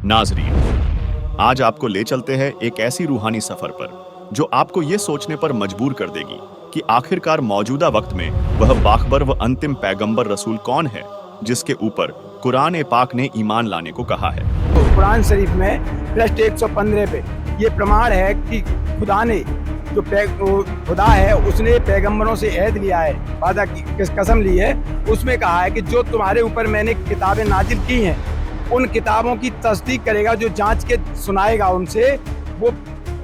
नाजरीन, आज आपको ले चलते हैं एक ऐसी रूहानी सफर पर जो आपको ये सोचने पर मजबूर कर देगी कि आखिरकार मौजूदा वक्त में वह बाखबर व अंतिम पैगंबर रसूल कौन है जिसके ऊपर कुरान ए पाक ने ईमान लाने को कहा है। कुरान शरीफ में पृष्ठ 115 पे ये प्रमाण है कि खुदा ने जो खुदा है उसने पैगंबरों से अहद लिया है, वादा की कसम ली है। उसमें कहा है कि जो तुम्हारे ऊपर मैंने किताबें नाजिल की हैं उन किताबों की तस्दीक करेगा, जो जांच के सुनाएगा उनसे, वो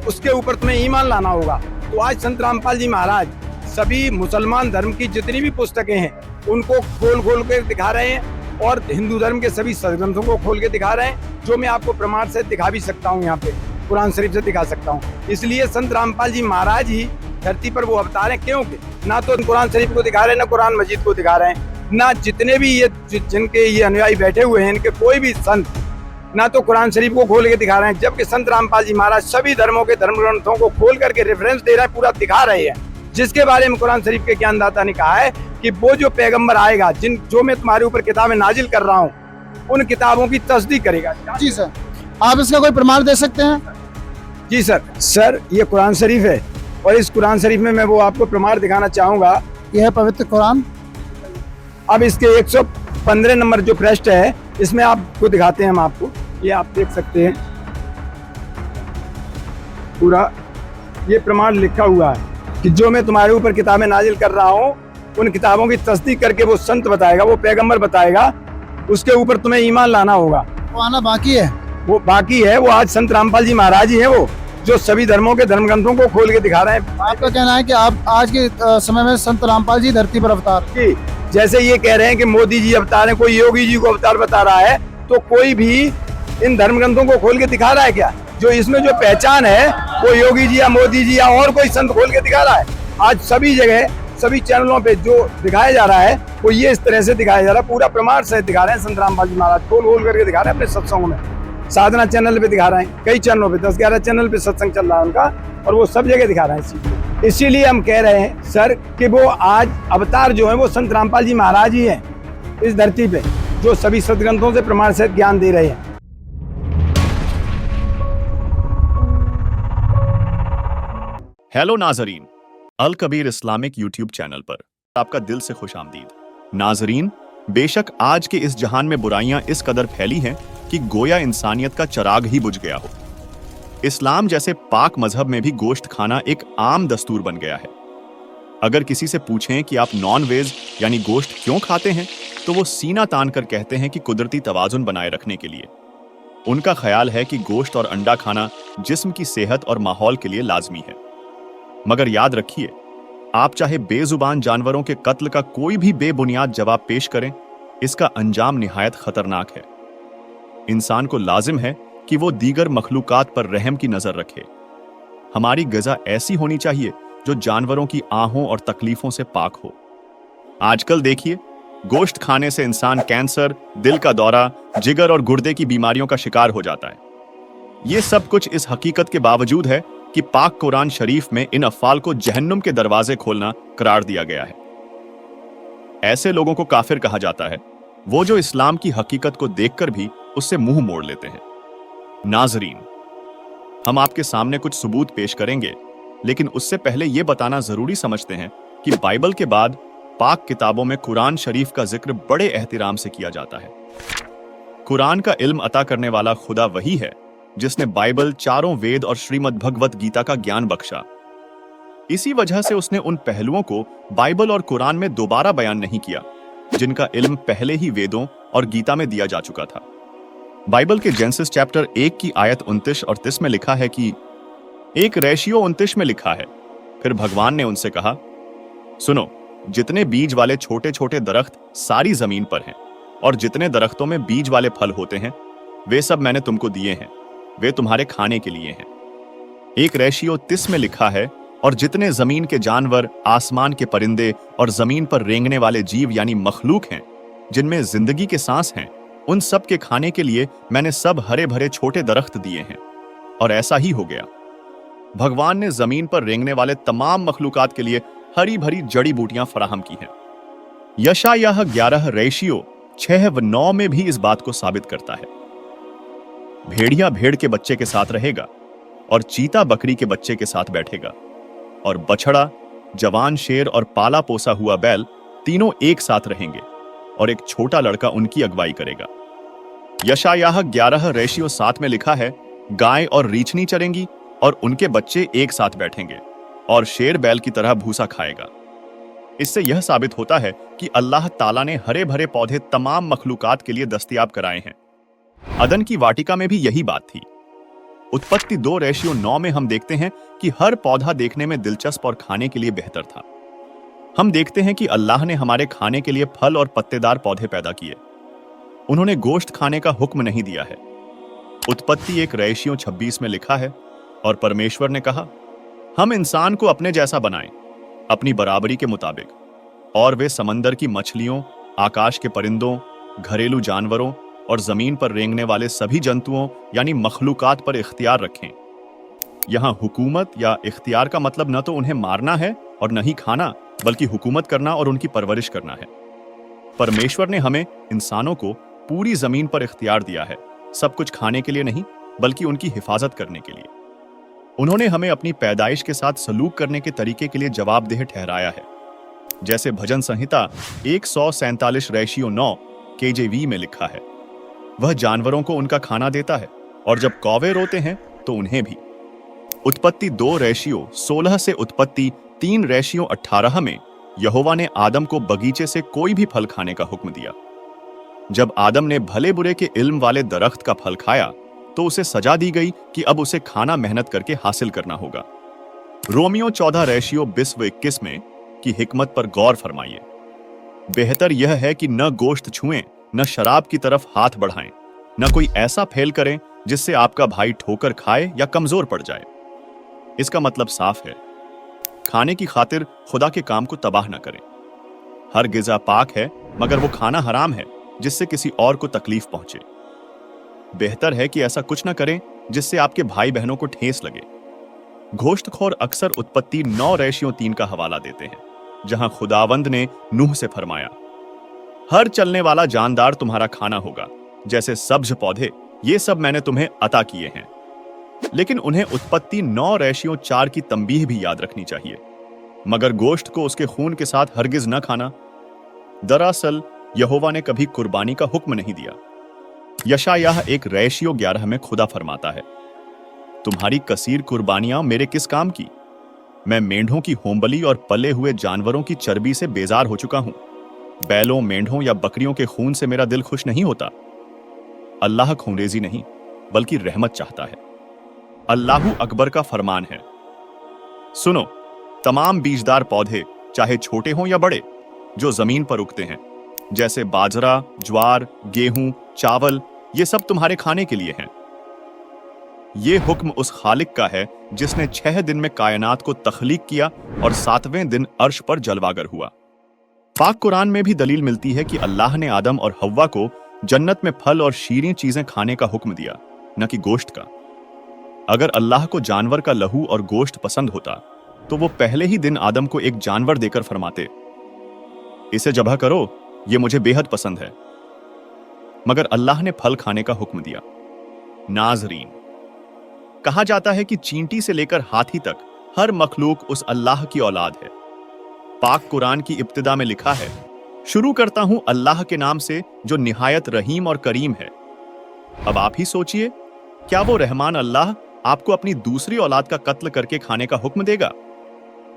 उसके ऊपर तुम्हें ईमान लाना होगा। तो आज संत रामपाल जी महाराज सभी मुसलमान धर्म की जितनी भी पुस्तकें हैं उनको खोल खोल के दिखा रहे हैं और हिंदू धर्म के सभी सदग्रंथों को खोल के दिखा रहे हैं, जो मैं आपको प्रमाण से दिखा भी सकता हूँ, यहाँ पे कुरान शरीफ से दिखा सकता हूँ। इसलिए संत रामपाल जी महाराज ही धरती पर वो अवतार हैं, क्योंकि ना तो कुरान शरीफ को दिखा रहे हैं, ना कुरान मजीद को दिखा रहे हैं, ना जितने भी ये जिनके ये अनुयायी बैठे हुए हैं इनके कोई भी संत ना तो कुरान शरीफ को खोल के दिखा रहे हैं, जबकि संत रामपाल जी महाराज सभी धर्मों के धर्म ग्रंथों को खोल करके रेफरेंस दे रहे हैं, पूरा दिखा रहे हैं, जिसके बारे में कुरान शरीफ के ज्ञानदाता ने कहा है कि वो जो पैगंबर आएगा जो मैं तुम्हारे ऊपर किताबें नाजिल कर रहा हूँ उन किताबों की तस्दीक करेगा। जी सर, आप इसका कोई प्रमाण दे सकते हैं? जी सर ये कुरान शरीफ है और इस कुरान शरीफ में मैं वो आपको प्रमाण दिखाना चाहूंगा। यह है पवित्र कुरान। अब इसके 115 नंबर जो पृष्ठ है इसमें आपको दिखाते हैं, हम आपको ये आप देख सकते हैं, पूरा ये प्रमाण लिखा हुआ है कि जो मैं तुम्हारे ऊपर किताबें नाजिल कर रहा हूँ उन किताबों की तस्दीक करके वो संत बताएगा, वो पैगंबर बताएगा, उसके ऊपर तुम्हें ईमान लाना होगा। वो आना बाकी है, वो बाकी है। वो आज संत रामपाल जी महाराज ही हैं, वो जो सभी धर्मों के धर्म ग्रंथों को खोल के दिखा रहे हैं। आपका कहना है कि आप आज के समय में संत रामपाल जी धरती पर अवतार जी, जैसे ये कह रहे हैं कि मोदी जी अवतार हैं, कोई योगी जी को अवतार बता रहा है, तो कोई भी इन धर्म ग्रंथों को खोल के दिखा रहा है क्या? जो इसमें जो पहचान है वो योगी जी या मोदी जी या और कोई संत खोल के दिखा रहा है? आज सभी जगह सभी चैनलों पे जो दिखाया जा रहा है वो ये इस तरह से दिखाया जा रहा है, पूरा प्रमाण से दिखा रहे हैं। संत रामपाल जी महाराज खोल खोल करके दिखा रहे हैं अपने सत्संगों में, साधना चैनल पे दिखा रहे हैं, कई चैनलों पे 10-11 चैनल पे सत्संग चल रहा है उनका, और वो सब जगह दिखा रहे हैं। इसीलिए हम कह रहे हैं सर कि वो आज अवतार जो है वो संत रामपाल जी महाराज ही हैं इस धरती पे, जो सभी सदग्रंथों से प्रमाण सहित ज्ञान दे रहे हैं। हेलो नाजरीन, अल कबीर इस्लामिक यूट्यूब चैनल पर आपका दिल से खुश आमदीद। नाजरीन, बेशक आज के इस जहान में बुराइयां इस कदर फैली हैं कि गोया इंसानियत का चिराग ही बुझ गया हो। इस्लाम जैसे पाक मजहब में भी गोश्त खाना एक आम दस्तूर बन गया है। अगर किसी से पूछें कि आप नॉन वेज यानी गोश्त क्यों खाते हैं, तो वो सीना तान कर कहते हैं कि कुदरती तवाजुन बनाए रखने के लिए। उनका ख्याल है कि गोश्त और अंडा खाना जिस्म की सेहत और माहौल के लिए लाजमी है। मगर याद रखिए, आप चाहे बेजुबान जानवरों के कत्ल का कोई भी बेबुनियाद जवाब पेश करें, इसका अंजाम निहायत खतरनाक है। इंसान को लाजिम है कि वो दीगर मखलूकात पर रहम की नजर रखे। हमारी ग़िज़ा ऐसी होनी चाहिए जो जानवरों की आहों और तकलीफों से पाक हो। आजकल देखिए, गोश्त खाने से इंसान कैंसर, दिल का दौरा, जिगर और गुर्दे की बीमारियों का शिकार हो जाता है। ये सब कुछ इस हकीकत के बावजूद है कि पाक कुरान शरीफ में इन अफ़ाल को जहन्नुम के दरवाजे खोलना करार दिया गया है। ऐसे लोगों को काफिर कहा जाता है, वो जो इस्लाम की हकीकत को देखकर भी उससे मुंह मोड़ लेते हैं। नाजरीन, हम आपके सामने कुछ सबूत पेश करेंगे, लेकिन उससे पहले यह बताना जरूरी समझते हैं कि बाइबल के बाद पाक किताबों में कुरान शरीफ का जिक्र बड़े एहतिराम से किया जाता है। कुरान का इल्म अता करने वाला खुदा वही है जिसने बाइबल, चारों वेद और श्रीमद् भगवत गीता का ज्ञान बख्शा। इसी वजह से उसने उन पहलुओं को बाइबल और कुरान में दोबारा बयान नहीं किया जिनका इल्म पहले ही वेदों और गीता में दिया जा चुका था। बाइबल के जेनेसिस चैप्टर 1 की आयत 29 और 30 में लिखा है कि एक रेशियो 29 में लिखा है, फिर भगवान ने उनसे कहा, सुनो, जितने बीज वाले छोटे छोटे दरख्त सारी जमीन पर हैं और जितने दरख्तों में बीज वाले फल होते हैं वे सब मैंने तुमको दिए हैं, वे तुम्हारे खाने के लिए हैं। एक रेशियो 30 में लिखा है, और जितने जमीन के जानवर, आसमान के परिंदे और जमीन पर रेंगने वाले जीव यानी मखलूक हैं जिनमें जिंदगी के सांस हैं, उन सब के खाने के लिए मैंने सब हरे भरे छोटे दरख्त दिए हैं। और ऐसा ही हो गया। भगवान ने जमीन पर रेंगने वाले तमाम मखलूकात के लिए हरी भरी जड़ी बूटियां फराहम की हैं। यशायाह 11 रेशियो 6 व 9 में भी इस बात को साबित करता है। भेड़िया भेड़ के बच्चे के साथ रहेगा और चीता बकरी के बच्चे के साथ बैठेगा, और बछड़ा, जवान शेर और पाला पोसा हुआ बैल तीनों एक साथ रहेंगे और एक छोटा लड़का उनकी अगुवाई करेगा। यशायाह 11:7 में लिखा है, गाय और रीछनी चरेंगी और उनके बच्चे एक साथ बैठेंगे और शेर बैल की तरह भूसा खाएगा। इससे यह साबित होता है कि अल्लाह ताला ने हरे भरे पौधे तमाम मखलूकात के लिए दस्तयाब कराए हैं। अदन की वाटिका में भी यही बात थी। उत्पत्ति 2:9 में हम देखते हैं कि हर पौधा देखने में दिलचस्प और खाने के लिए बेहतर था। हम देखते हैं कि अल्लाह ने हमारे खाने के लिए फल और पत्तेदार पौधे पैदा किए। उन्होंने गोश्त खाने का हुक्म नहीं दिया है। उत्पत्ति 1:26 में लिखा है, और परमेश्वर ने कहा, हम इंसान को अपने जैसा बनाएं, अपनी बराबरी के मुताबिक, और वे समंदर की मछलियों, आकाश के परिंदों, घरेलू जानवरों और जमीन पर रेंगने वाले सभी जंतुओं यानी मखलूकात पर इख्तियार रखें। यहां हुकूमत या इख्तियार का मतलब न तो उन्हें मारना है और न ही खाना, बल्कि हुकूमत करना और उनकी परवरिश करना है। परमेश्वर ने हमें इंसानों को पूरी जमीन पर इख्तियार दिया है, सब कुछ खाने के लिए नहीं बल्कि उनकी हिफाजत करने के लिए। उन्होंने हमें अपनी पैदाइश के साथ सलूक करने के तरीके के लिए जवाबदेह ठहराया है। जैसे भजन संहिता 147:9 KJV में लिखा है, वह जानवरों को उनका खाना देता है और जब कौवे रोते हैं तो उन्हें भी। उत्पत्ति 2:16 से उत्पत्ति 3:18 में यहोवा ने आदम को बगीचे से कोई भी फल खाने का हुक्म दिया। जब आदम ने भले बुरे के इल्म वाले दरख्त का फल खाया तो उसे सजा दी गई कि अब उसे खाना मेहनत करके हासिल करना होगा। रोमियो 14:20-21 में की हिकमत पर गौर फरमाइए। बेहतर यह है कि न गोश्त छुएं, न शराब की तरफ हाथ बढ़ाएं, न कोई ऐसा फेल करें जिससे आपका भाई ठोकर खाए या कमजोर पड़ जाए। इसका मतलब साफ है, खाने की खातिर खुदा के काम को तबाह न करें। हर गिज़ा पाक है, मगर वो खाना हराम है जिससे किसी और को तकलीफ पहुंचे। बेहतर है कि ऐसा कुछ न करें जिससे आपके भाई बहनों को ठेस लगे। गोश्तखोर अक्सर उत्पत्ति 9:3 का हवाला देते हैं, जहां खुदावंद ने नूह से फरमाया, हर चलने वाला जानदार तुम्हारा खाना होगा, जैसे सब्ज पौधे, ये सब मैंने तुम्हें अता किए हैं। लेकिन उन्हें उत्पत्ति 9:4 की तंबीह भी याद रखनी चाहिए, मगर गोश्त को उसके खून के साथ हरगिज न खाना। दरअसल यहोवा ने कभी कुर्बानी का हुक्म नहीं दिया। यशायाह 1:11 में खुदा फरमाता है, तुम्हारी कसीर कुर्बानियां मेरे किस काम की? मैं मेंढों की होमबली और पले हुए जानवरों की चर्बी से बेजार हो चुका हूं। बैलों, मेंढों या बकरियों के खून से मेरा दिल खुश नहीं होता। अल्लाह खूनरेजी नहीं बल्कि रहमत चाहता है। अल्लाहु अकबर का फरमान है, सुनो, तमाम बीजदार पौधे, चाहे छोटे हों या बड़े, जो जमीन पर उगते हैं, जैसे बाजरा, ज्वार, गेहूं, चावल, ये सब तुम्हारे खाने के लिए हैं। ये हुक्म उस खालिक का है जिसने 6 दिन में कायनात को तख्लीक किया और 7वें दिन अर्श पर जलवागर हुआ। पाक कुरान में भी दलील मिलती है कि अल्लाह ने आदम और हव्वा को जन्नत में फल और शीरीं चीजें खाने का हुक्म दिया, न कि गोश्त का। अगर अल्लाह को जानवर का लहू और गोश्त पसंद होता तो वो पहले ही दिन आदम को एक जानवर देकर फरमाते, इसे ज़बह करो, ये मुझे बेहद पसंद है। मगर अल्लाह ने फल खाने का हुक्म दिया। नाज़रीन, कहा जाता है कि चींटी से लेकर हाथी तक हर मखलूक उस अल्लाह की औलाद है। पाक कुरान की इब्तिदा में लिखा है, शुरू करता हूं अल्लाह के नाम से जो निहायत रहीम और करीम है। अब आप ही सोचिए, क्या वो रहमान अल्लाह आपको अपनी दूसरी औलाद का कत्ल करके खाने का हुक्म देगा?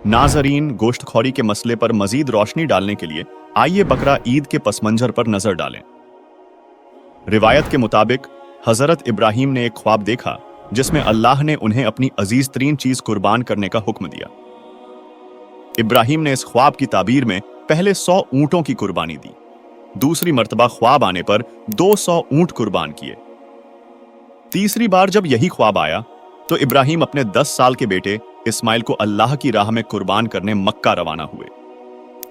नाज़रीन, गोश्तखोरी के मसले पर मजीद रोशनी डालने के लिए आइए बकरा ईद के पस मंजर पर नजर डालें। रिवायत के मुताबिक हजरत इब्राहिम ने एक ख्वाब देखा जिसमें अल्लाह ने उन्हें अपनी अजीज तरीन चीज कुर्बान करने का हुक्म दिया। इब्राहिम ने इस ख्वाब की ताबीर में पहले 100 ऊंटों की कुर्बानी दी। दूसरी मर्तबा ख्वाब आने पर 200 ऊंट कुर्बान किए। तीसरी बार जब यही ख्वाब आया तो इब्राहिम अपने 10 साल के बेटे इस्माइल को अल्लाह की राह में कुर्बान करने मक्का रवाना हुए।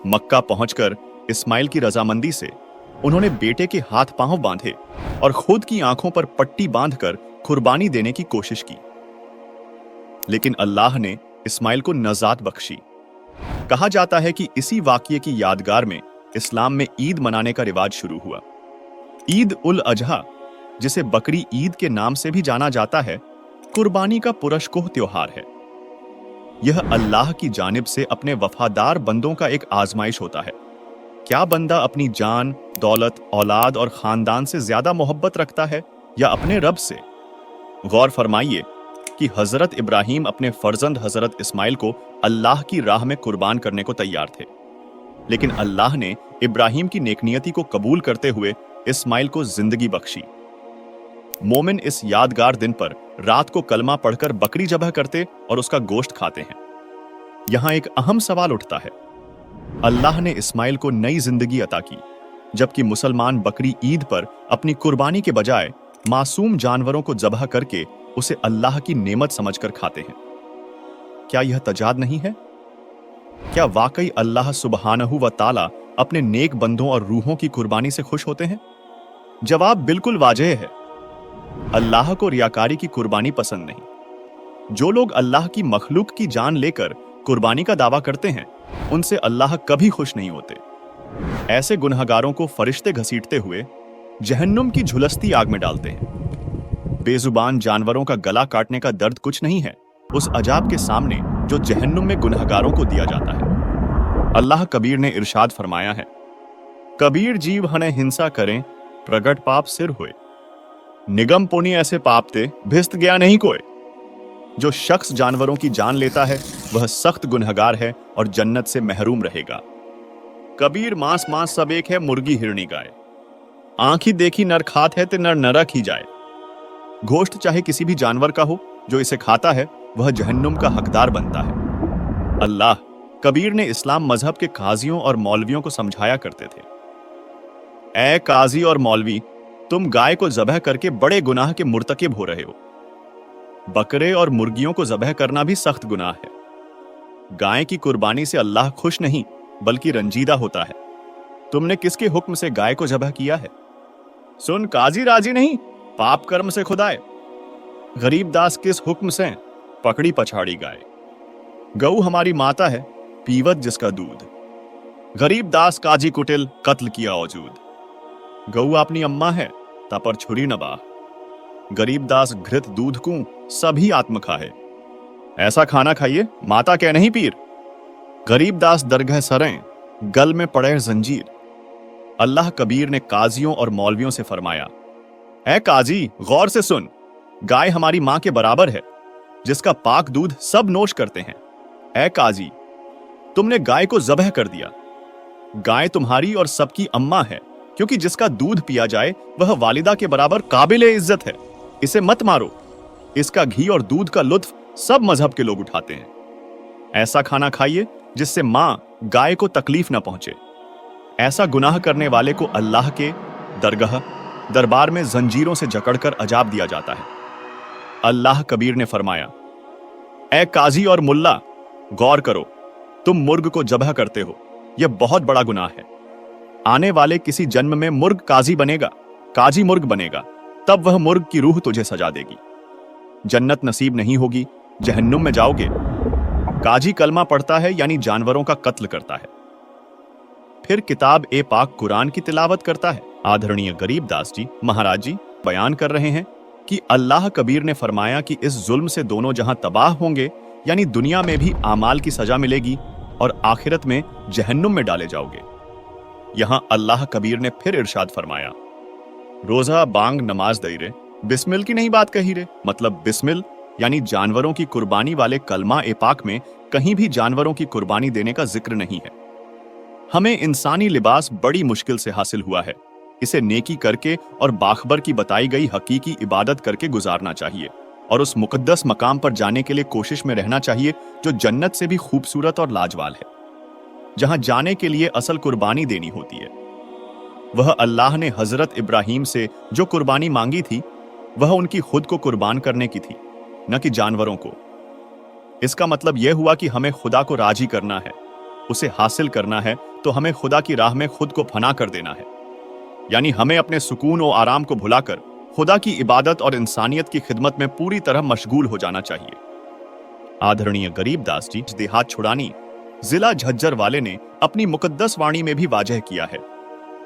मक्का पहुंचकर इस्माइल की रजामंदी से उन्होंने बेटे के हाथ पांव बांधे और खुद की आंखों पर पट्टी बांधकर कुर्बानी देने की कोशिश की, लेकिन अल्लाह ने इस्माइल को नजात बख्शी। कहा जाता है कि इसी वाकये की यादगार में इस्लाम में ईद मनाने का रिवाज शुरू हुआ। ईद उल अजहा, जिसे बकरी ईद के नाम से भी जाना जाता है, कुर्बानी का पुरस्कुह त्योहार है। यह अल्लाह की जानिब से अपने वफादार बंदों का एक आजमाइश होता है। क्या बंदा अपनी जान, दौलत, औलाद और खानदान से ज्यादा मोहब्बत रखता है या अपने रब से? गौर फरमाइए कि हजरत इब्राहिम अपने फर्जंद हजरत इस्माइल को अल्लाह की राह में कुर्बान करने को तैयार थे, लेकिन अल्लाह ने इब्राहिम की नेकनियती को कबूल करते हुए इस्माइल को जिंदगी बख्शी। मोमिन इस यादगार दिन पर रात को कलमा पढ़कर बकरी ज़बह करते और उसका गोश्त खाते हैं। यहां एक अहम सवाल उठता है, अल्लाह ने इस्माइल को नई जिंदगी अता की, जबकि मुसलमान बकरी ईद पर अपनी कुर्बानी के बजाय मासूम जानवरों को ज़बह करके उसे अल्लाह की नेमत समझकर खाते हैं। क्या यह तजाद नहीं है? क्या वाकई अल्लाह सुब्हानहू व ताला अपने नेक बंदों और रूहों की कुर्बानी से खुश होते हैं? जवाब बिल्कुल वाजह है। अल्लाह को रियाकारी की कुर्बानी पसंद नहीं। जो लोग अल्लाह की मखलूक की जान लेकर कुर्बानी का दावा करते हैं, उनसे अल्लाह कभी खुश नहीं होते। ऐसे गुनहगारों को फरिश्ते घसीटते हुए जहन्नुम की झुलसती आग में डालते हैं। बेजुबान जानवरों का गला काटने का दर्द कुछ नहीं है उस अजाब के सामने जो जहन्नुम में गुनहगारों को दिया जाता है। अल्लाह कबीर ने इरशाद फरमाया है, कबीर जीव हने हिंसा करें, प्रगट पाप सिर हुए। निगम पोनी ऐसे पाप ते भिस्त गया नहीं कोई। जो शख्स जानवरों की जान लेता है वह सख्त गुनहगार है और जन्नत से महरूम रहेगा। कबीर मांस मांस सब एक है, मुर्गी हिरणी गाय। आंखी देखी नर खात है ते नर नरक ही जाए। गोश्त चाहे किसी भी जानवर का हो, जो इसे खाता है वह जहन्नुम का हकदार बनता है। अल्लाह कबीर ने इस्लाम मजहब के काजियों और मौलवियों को समझाया करते थे, ऐ काजी और मौलवी, तुम गाय को ज़बह करके बड़े गुनाह के मुर्तकिब हो रहे हो। बकरे और मुर्गियों को ज़बह करना भी सख्त गुनाह है। गाय की कुर्बानी से अल्लाह खुश नहीं बल्कि रंजीदा होता है। तुमने किसके हुक्म से गाय को ज़बह किया है? सुन काजी राजी नहीं, पाप कर्म से खुदाए। गरीब दास किस हुक्म से पकड़ी पछाड़ी गाय। गऊ हमारी माता है, पीवत जिसका दूध। गरीब दास काजी कुटिल, कत्ल किया औजूद। गऊ अपनी अम्मा है, तापर छुरी नबाह। गरीब दास घृत दूध कूं, सभी आत्म खाए। ऐसा खाना खाइए, माता क्या नहीं पीर। गरीब दास दरगह सरें, गल में पड़े जंजीर। अल्लाह कबीर ने काजियों और मौलवियों से फरमाया, ऐ काजी गौर से सुन, गाय हमारी मां के बराबर है, जिसका पाक दूध सब नोश करते हैं। ऐ काजी, तुमने गाय को ज़बह कर दिया। गाय तुम्हारी और सबकी अम्मा है, क्योंकि जिसका दूध पिया जाए वह वालिदा के बराबर काबिले इज्जत है। इसे मत मारो। इसका घी और दूध का लुत्फ सब मजहब के लोग उठाते हैं। ऐसा खाना खाइए जिससे मां गाय को तकलीफ न पहुंचे। ऐसा गुनाह करने वाले को अल्लाह के दरबार में जंजीरों से जकड़कर अजाब दिया जाता है। अल्लाह कबीर ने फरमाया, ऐ काजी और मुल्ला, गौर करो, तुम मुर्ग को ज़बह करते हो, यह बहुत बड़ा गुनाह है। आने वाले किसी जन्म में मुर्ग काजी बनेगा, काजी मुर्ग बनेगा, तब वह मुर्ग की रूह तुझे सजा देगी। जन्नत नसीब नहीं होगी, जहन्नुम में जाओगे। काजी कलमा पढ़ता है यानी जानवरों का कत्ल करता है, फिर किताब ए पाक कुरान की तिलावत करता है। आदरणीय गरीब दास जी महाराज जी बयान कर रहे हैं कि अल्लाह कबीर ने फरमाया कि इस जुल्म से दोनों जहां तबाह होंगे, यानी दुनिया में भी आमाल की सजा मिलेगी और आखिरत में जहन्नुम में डाले जाओगे। यहां अल्लाह कबीर ने फिर इरशाद फरमाया, रोजा बांग नमाज दई रे, बिस्मिल की नहीं बात कही रे। मतलब बिस्मिल यानी जानवरों की कुर्बानी वाले कलमा ए पाक में कहीं भी जानवरों की कुर्बानी देने का जिक्र नहीं है। हमें इंसानी लिबास बड़ी मुश्किल से हासिल हुआ है, इसे नेकी करके और बाखबर की बताई गई हकीकी इबादत करके गुजारना चाहिए और उस मुकद्दस मकाम पर जाने के लिए कोशिश में रहना चाहिए जो जन्नत से भी खूबसूरत और लाजवाल है। जहां जाने के लिए असल कुर्बानी देनी होती है। वह अल्लाह ने हजरत इब्राहिम से जो कुर्बानी मांगी थी वह उनकी खुद को कुर्बान करने की थी, न कि जानवरों को। इसका मतलब यह हुआ कि हमें खुदा को राजी करना है, उसे हासिल करना है तो हमें खुदा की राह में खुद को फना कर देना है। यानी हमें अपने सुकून और आराम को भुलाकर खुदा की इबादत और इंसानियत की खिदमत में पूरी तरह मशगूल हो जाना चाहिए। आदरणीय गरीब दास जी देहात छुड़ानी जिला झज्जर वाले ने अपनी मुकद्दस वाणी में भी वाजह किया है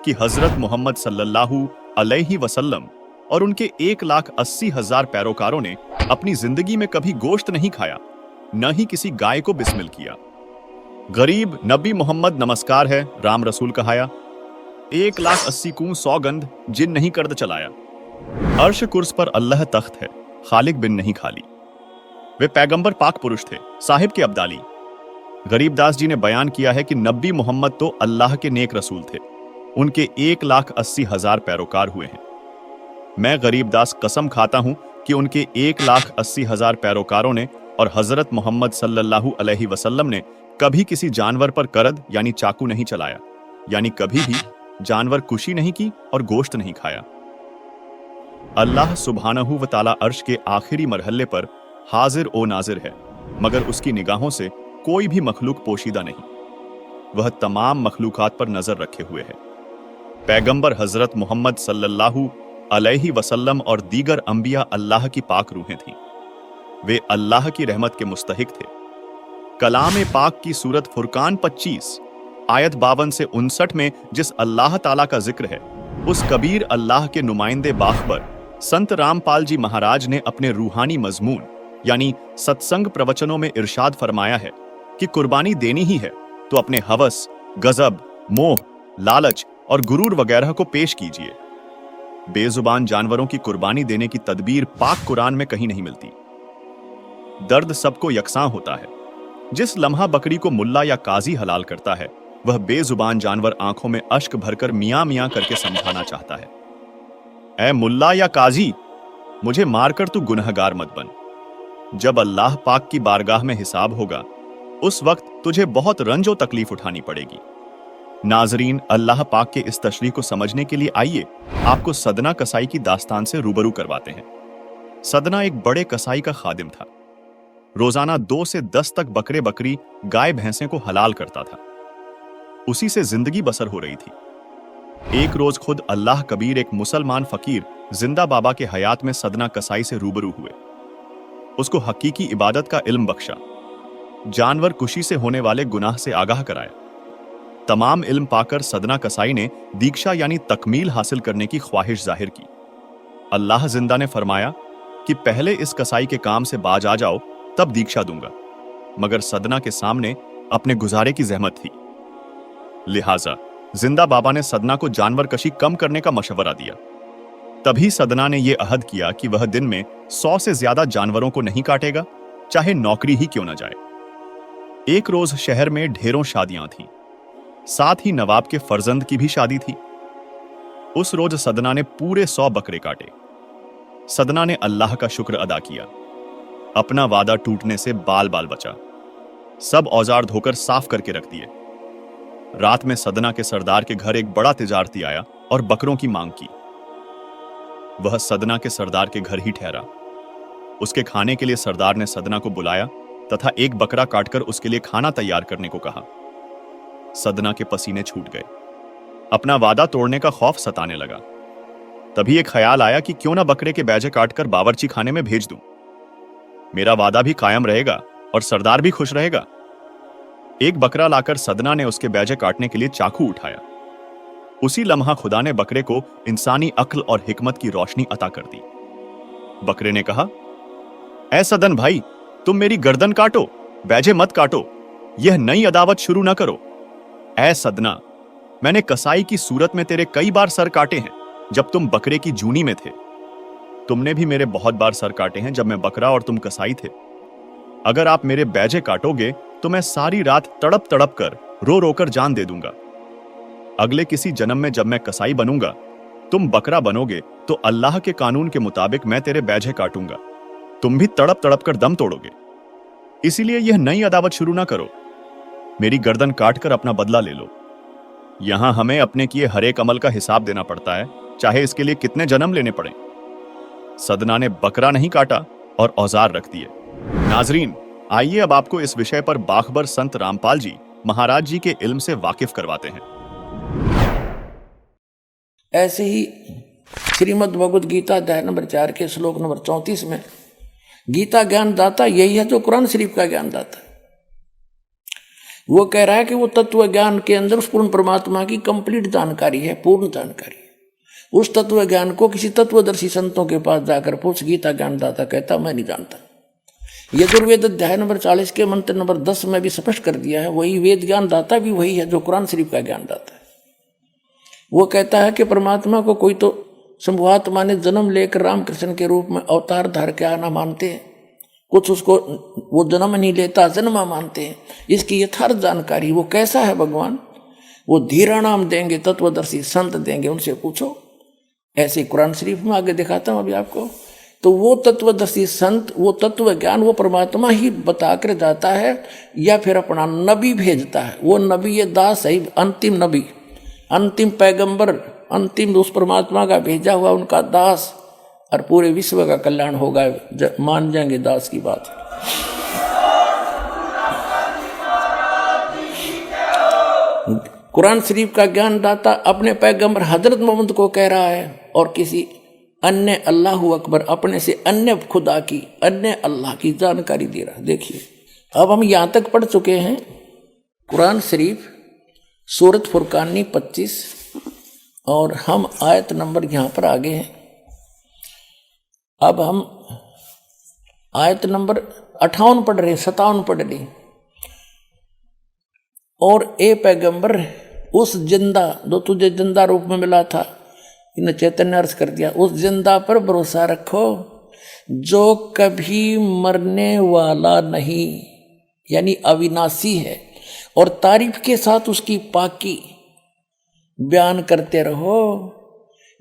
कि हजरत मोहम्मद सल्लल्लाहु अलैहि वसल्लम और उनके 1,80,000 पैरोकारों ने अपनी जिंदगी में कभी गोश्त नहीं खाया, न ही किसी गाय को बिस्मिल किया। गरीब नबी मोहम्मद नमस्कार है, राम रसूल कहाया। 1,80,000 कूं सौगंध जिन नहीं कर्द चलाया। अर्श कुर्स पर अल्लाह तख्त है, खालिक बिन नहीं खाली। वे पैगंबर पाक पुरुष थे, साहिब के अब्दाली। गरीबदास जी ने बयान किया है कि नबी मोहम्मद तो अल्लाह के नेक रसूल थे, उनके 1,80,000 पैरोकार हुए हैं। मैं गरीबदास कसम खाता हूं कि उनके 1,80,000 पैरोकारों ने और हजरत मोहम्मद सल्लल्लाहु अलैहि वसल्लम ने कभी किसी जानवर पर करद यानी चाकू नहीं चलाया, यानी कभी भी जानवर कुशी नहीं की और गोश्त नहीं खाया। अल्लाह सुब्हानहू व तआला अर्श के आखिरी मरहले पर हाजिर ओ नाजिर है, मगर उसकी निगाहों से कोई भी मखलूक पोशीदा नहीं। वह तमाम मखलूकात पर नजर रखे हुए है। पैगंबर हजरत मोहम्मद सल्लल्लाहु अलैहि वसल्लम और दीगर अंबिया अल्लाह की पाक रूहें थीं। वे अल्लाह की रहमत के मुस्तहिक थे। कलाम पाक की सूरत फुरकान 25 आयत 52 से 59 में जिस अल्लाह ताला का जिक्र है, उस कबीर अल्लाह के नुमाइंदे बाखबर संत रामपाल जी महाराज ने अपने रूहानी मजमून यानी सत्संग प्रवचनों में इरशाद फरमाया है कि कुर्बानी देनी ही है तो अपने हवस, गजब, मोह, लालच और गुरूर वगैरह को पेश कीजिए। बेजुबान जानवरों की कुर्बानी देने की तदबीर पाक कुरान में कहीं नहीं मिलती। दर्द सबको यकसां होता है। जिस लम्हा बकरी को मुल्ला या काजी हलाल करता है, वह बेजुबान जानवर आंखों में अश्क भरकर मियां मियां करके समझाना चाहता है, ऐ मुल्ला या काजी, मुझे मारकर तू गुनहगार मत बन। जब अल्लाह पाक की बारगाह में हिसाब होगा, उस वक्त तुझे बहुत रंजो तकलीफ उठानी पड़ेगी। नाजरीन, अल्लाह पाक के इस तशरीह को समझने के लिए आइए आपको सदना कसाई की दास्तान से रूबरू करवाते हैं। सदना एक बड़े कसाई का खादिम था। रोजाना 2 से 10 तक बकरे बकरी, गाय भैंसे को हलाल करता था। उसी से जिंदगी बसर हो रही थी। एक रोज खुद अल्लाह कबीर एक मुसलमान फकीर जिंदा बाबा के हयात में सदना कसाई से रूबरू हुए। उसको हकीकी इबादत का इल्म बख्शा, जानवर कुशी से होने वाले गुनाह से आगाह कराया। तमाम इल्म पाकर सदना कसाई ने दीक्षा यानी तकमील हासिल करने की ख्वाहिश जाहिर की। अल्लाह जिंदा ने फरमाया कि पहले इस कसाई के काम से बाज आ जाओ, तब दीक्षा दूंगा। मगर सदना के सामने अपने गुजारे की जहमत थी। लिहाजा जिंदा बाबा ने सदना को जानवर कशी कम करने का मशवरा दिया। तभी सदना ने यह अहद किया कि वह दिन में 100 से ज्यादा जानवरों को नहीं काटेगा, चाहे नौकरी ही क्यों न जाए। एक रोज शहर में ढेरों शादियां थीं, साथ ही नवाब के फर्जंद की भी शादी थी। उस रोज सदना ने पूरे 100 बकरे काटे। सदना ने अल्लाह का शुक्र अदा किया। अपना वादा टूटने से बाल बाल बचा। सब औजार धोकर साफ करके रख दिए। रात में सदना के सरदार के घर एक बड़ा तिजारती आया और बकरों की मांग की। वह सदना के सरदार के घर ही ठहरा। उसके खाने के लिए सरदार ने सदना को बुलाया तथा एक बकरा काटकर उसके लिए खाना तैयार करने को कहा। सदना के पसीने छूट गए। अपना वादा तोड़ने का खौफ सताने लगा। तभी एक ख्याल आया कि क्यों ना बकरे के बैजे काटकर बावर्ची खाने में भेज दूं। मेरा वादा भी कायम रहेगा और सरदार भी खुश रहेगा। एक बकरा लाकर सदना ने उसके बैजे काटने के लिए चाकू उठाया। उसी लम्हा खुदा ने बकरे को इंसानी अक्ल और हिकमत की रोशनी अता कर दी। बकरे ने कहा, ऐ सदन भाई, तुम मेरी गर्दन काटो, बैजे मत काटो, यह नई अदावत शुरू न करो। ऐ सदना, मैंने कसाई की सूरत में तेरे कई बार सर काटे हैं जब तुम बकरे की जूनी में थे। तुमने भी मेरे बहुत बार सर काटे हैं जब मैं बकरा और तुम कसाई थे। अगर आप मेरे बैजे काटोगे तो मैं सारी रात तड़प तड़प कर रो रोकर जान दे दूंगा। अगले किसी जन्म में जब मैं कसाई बनूंगा, तुम बकरा बनोगे तो अल्लाह के कानून के मुताबिक मैं तेरे बैजे काटूंगा। तुम भी तड़प तड़प कर दम तोड़ोगे। इसीलिए यह नई अदावत शुरू ना करो। मेरी गर्दन काटकर अपना बदला ले लो। यहां हमें अपने किए हर एक अमल का हिसाब देना पड़ता है, चाहे इसके लिए कितने जन्म लेने पड़े। सदना ने बकरा नहीं काटा और औजार रख दिए। नाजरीन, आइए अब आपको इस विषय पर बाखबर संत रामपाल जी महाराज जी के इल्म से वाकिफ करवाते हैं। ऐसे ही श्रीमद् भगवद गीता अध्याय नंबर 4 के श्लोक नंबर 34 में गीता ज्ञान दाता यही है जो कुरान शरीफ का ज्ञान दाता है। वो कह रहा है कि वो तत्व ज्ञान के अंदर उस पूर्ण परमात्मा की कंप्लीट जानकारी है, पूर्ण जानकारी है। उस तत्व ज्ञान को किसी तत्वदर्शी संतों के पास जाकर पूछ। गीता ज्ञानदाता कहता मैं नहीं जानता। यजुर्वेद अध्याय नंबर 40 के मंत्र नंबर 10 में भी स्पष्ट कर दिया है, वही वेद ज्ञानदाता भी वही है जो कुरान शरीफ का ज्ञानदाता है। वो कहता है कि परमात्मा को कोई तो शंभुआत्मा ने जन्म लेकर रामकृष्ण के रूप में अवतार धार के आना मानते हैं, कुछ उसको वो जन्म नहीं लेता जन्मा मानते हैं। इसकी यथार्थ जानकारी वो कैसा है भगवान, वो धीरा नाम देंगे, तत्वदर्शी संत देंगे, उनसे पूछो। ऐसे कुरान शरीफ में आगे दिखाता हूं अभी आपको। तो वो तत्वदर्शी संत, वो तत्व ज्ञान वो परमात्मा ही बताकर जाता है या फिर अपना नबी भेजता है। वो नबी ये दास है, अंतिम नबी, अंतिम पैगंबर, अंतिम उस परमात्मा का भेजा हुआ उनका दास, और पूरे विश्व का कल्याण होगा, मान जाएंगे दास की बात। कुरान शरीफ का ज्ञानदाता अपने पैगंबर हजरत मोहम्मद को कह रहा है और किसी अन्य अल्लाह अकबर अपने से अन्य खुदा की, अन्य अल्लाह की जानकारी दे रहा है। देखिए अब हम यहां तक पढ़ चुके हैं कुरान शरीफ सूरत फुरकानी 25 और हम आयत नंबर यहां पर आगे हैं। अब हम आयत नंबर 58 पढ़ रहे हैं, 57 पढ़ ली। और ए पैगंबर उस जिंदा जो तुझे जिंदा रूप में मिला था, इन्हें चैतन्य अर्थ कर दिया, उस जिंदा पर भरोसा रखो जो कभी मरने वाला नहीं, यानी अविनाशी है, और तारीफ के साथ उसकी पाकी बयान करते रहो।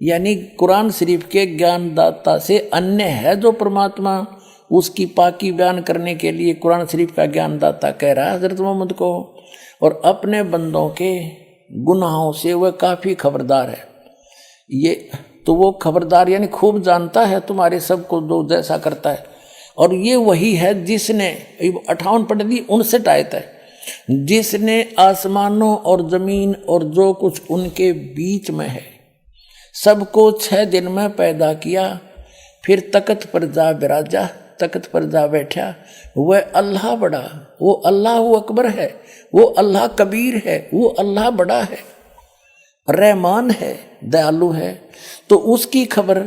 यानी कुरान शरीफ के ज्ञानदाता से अन्य है जो परमात्मा, उसकी पाकी बयान करने के लिए कुरान शरीफ का ज्ञानदाता कह रहा है हजरत मोहम्मद को। और अपने बंदों के गुनाहों से वह काफ़ी खबरदार है। ये तो वो खबरदार यानी खूब जानता है तुम्हारे सब को जो जैसा करता है। और ये वही है जिसने 58 पढ़ दी, 59 आयत है, जिसने आसमानों और जमीन और जो कुछ उनके बीच में है सबको 6 दिन में पैदा किया, फिर तख्त पर जा बिराजा, तख्त पर जा बैठा। वह अल्लाह बड़ा, वो अल्लाह अकबर है, वो अल्लाह कबीर है, वो अल्लाह बड़ा है, रहमान है, दयालु है। तो उसकी खबर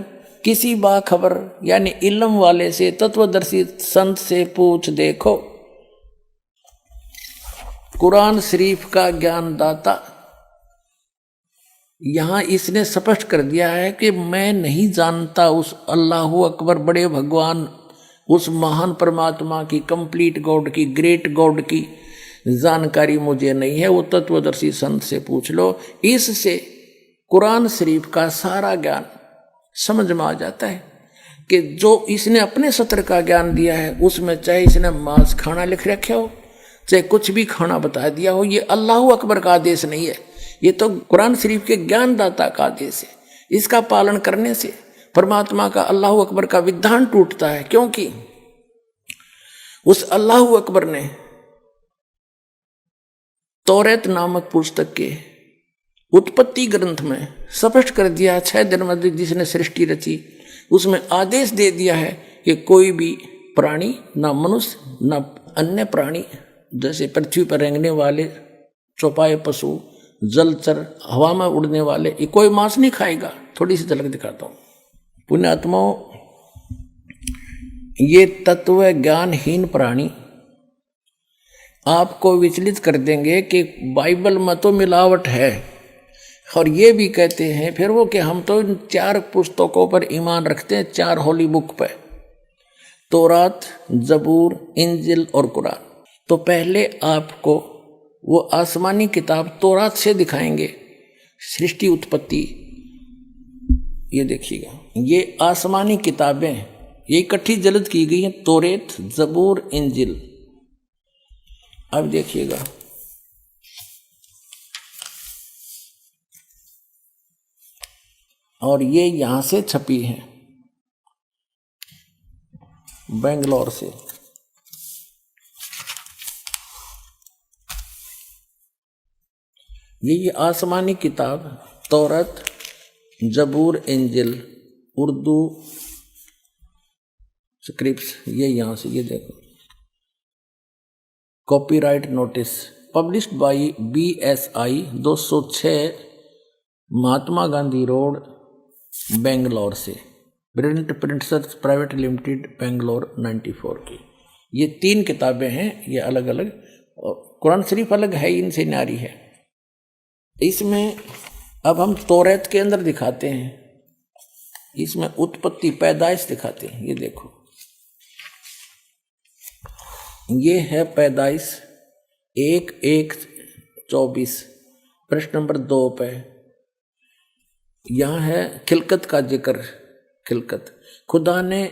किसी बाखबर यानी इल्म वाले से, तत्वदर्शी संत से पूछ देखो। कुरान शरीफ का ज्ञानदाता यहां इसने स्पष्ट कर दिया है कि मैं नहीं जानता उस अल्लाह अकबर बड़े भगवान, उस महान परमात्मा की, कंप्लीट गॉड की, ग्रेट गॉड की जानकारी मुझे नहीं है। वो तत्वदर्शी संत से पूछ लो। इससे कुरान शरीफ का सारा ज्ञान समझ में आ जाता है कि जो इसने अपने सत्र का ज्ञान दिया है उसमें चाहे इसने मांस खाना लिख रखा हो, चाहे कुछ भी खाना बता दिया हो, ये अल्लाह अकबर का आदेश नहीं है, ये तो कुरान शरीफ के ज्ञानदाता का आदेश है। इसका पालन करने से परमात्मा का, अल्लाह अकबर का विधान टूटता है, क्योंकि उस अल्लाह अकबर ने तौरेत नामक पुस्तक के उत्पत्ति ग्रंथ में स्पष्ट कर दिया, 6 दिन में जिसने सृष्टि रची उसमें आदेश दे दिया है कि कोई भी प्राणी, ना मनुष्य ना अन्य प्राणी, जैसे पृथ्वी पर रेंगने वाले चौपाए पशु, जलचर, हवा में उड़ने वाले, ये कोई मांस नहीं खाएगा। थोड़ी सी झलक दिखाता हूँ। पुण्यात्माओं, ये तत्व ज्ञानहीन प्राणी आपको विचलित कर देंगे कि बाइबल में तो मिलावट है, और ये भी कहते हैं फिर वो कि हम तो इन 4 पुस्तकों पर ईमान रखते हैं, 4 होली बुक पर, तौरात, जबूर, इंजिल और कुरान। तो पहले आपको वो आसमानी किताब तौरात से दिखाएंगे सृष्टि उत्पत्ति। ये देखिएगा, ये आसमानी किताबें ये इकट्ठी जल्द की गई हैं, तौरेत, जबूर, इंजिल। अब देखिएगा, और ये यहां से छपी है बेंगलोर से। ये आसमानी किताब तौरत, जबूर, इंजिल, उर्दू स्क्रिप्ट्स, ये यहां से, ये देखो, copyright notice published by BSI 206 Mahatma Gandhi road, Bangalore से, brilliant printers private limited Bangalore 94 की। ये 3 किताबें हैं, ये अलग अलग, कुरान शरीफ अलग है, इनसे न्यारी है। इसमें अब हम तौरात के अंदर दिखाते हैं, इसमें उत्पत्ति पैदाइश दिखाते हैं। ये देखो, ये है पैदाइश 1:1:24 प्रश्न नंबर 2 पे। यहाँ है खिलकत का जिक्र। खिलकत, खुदा ने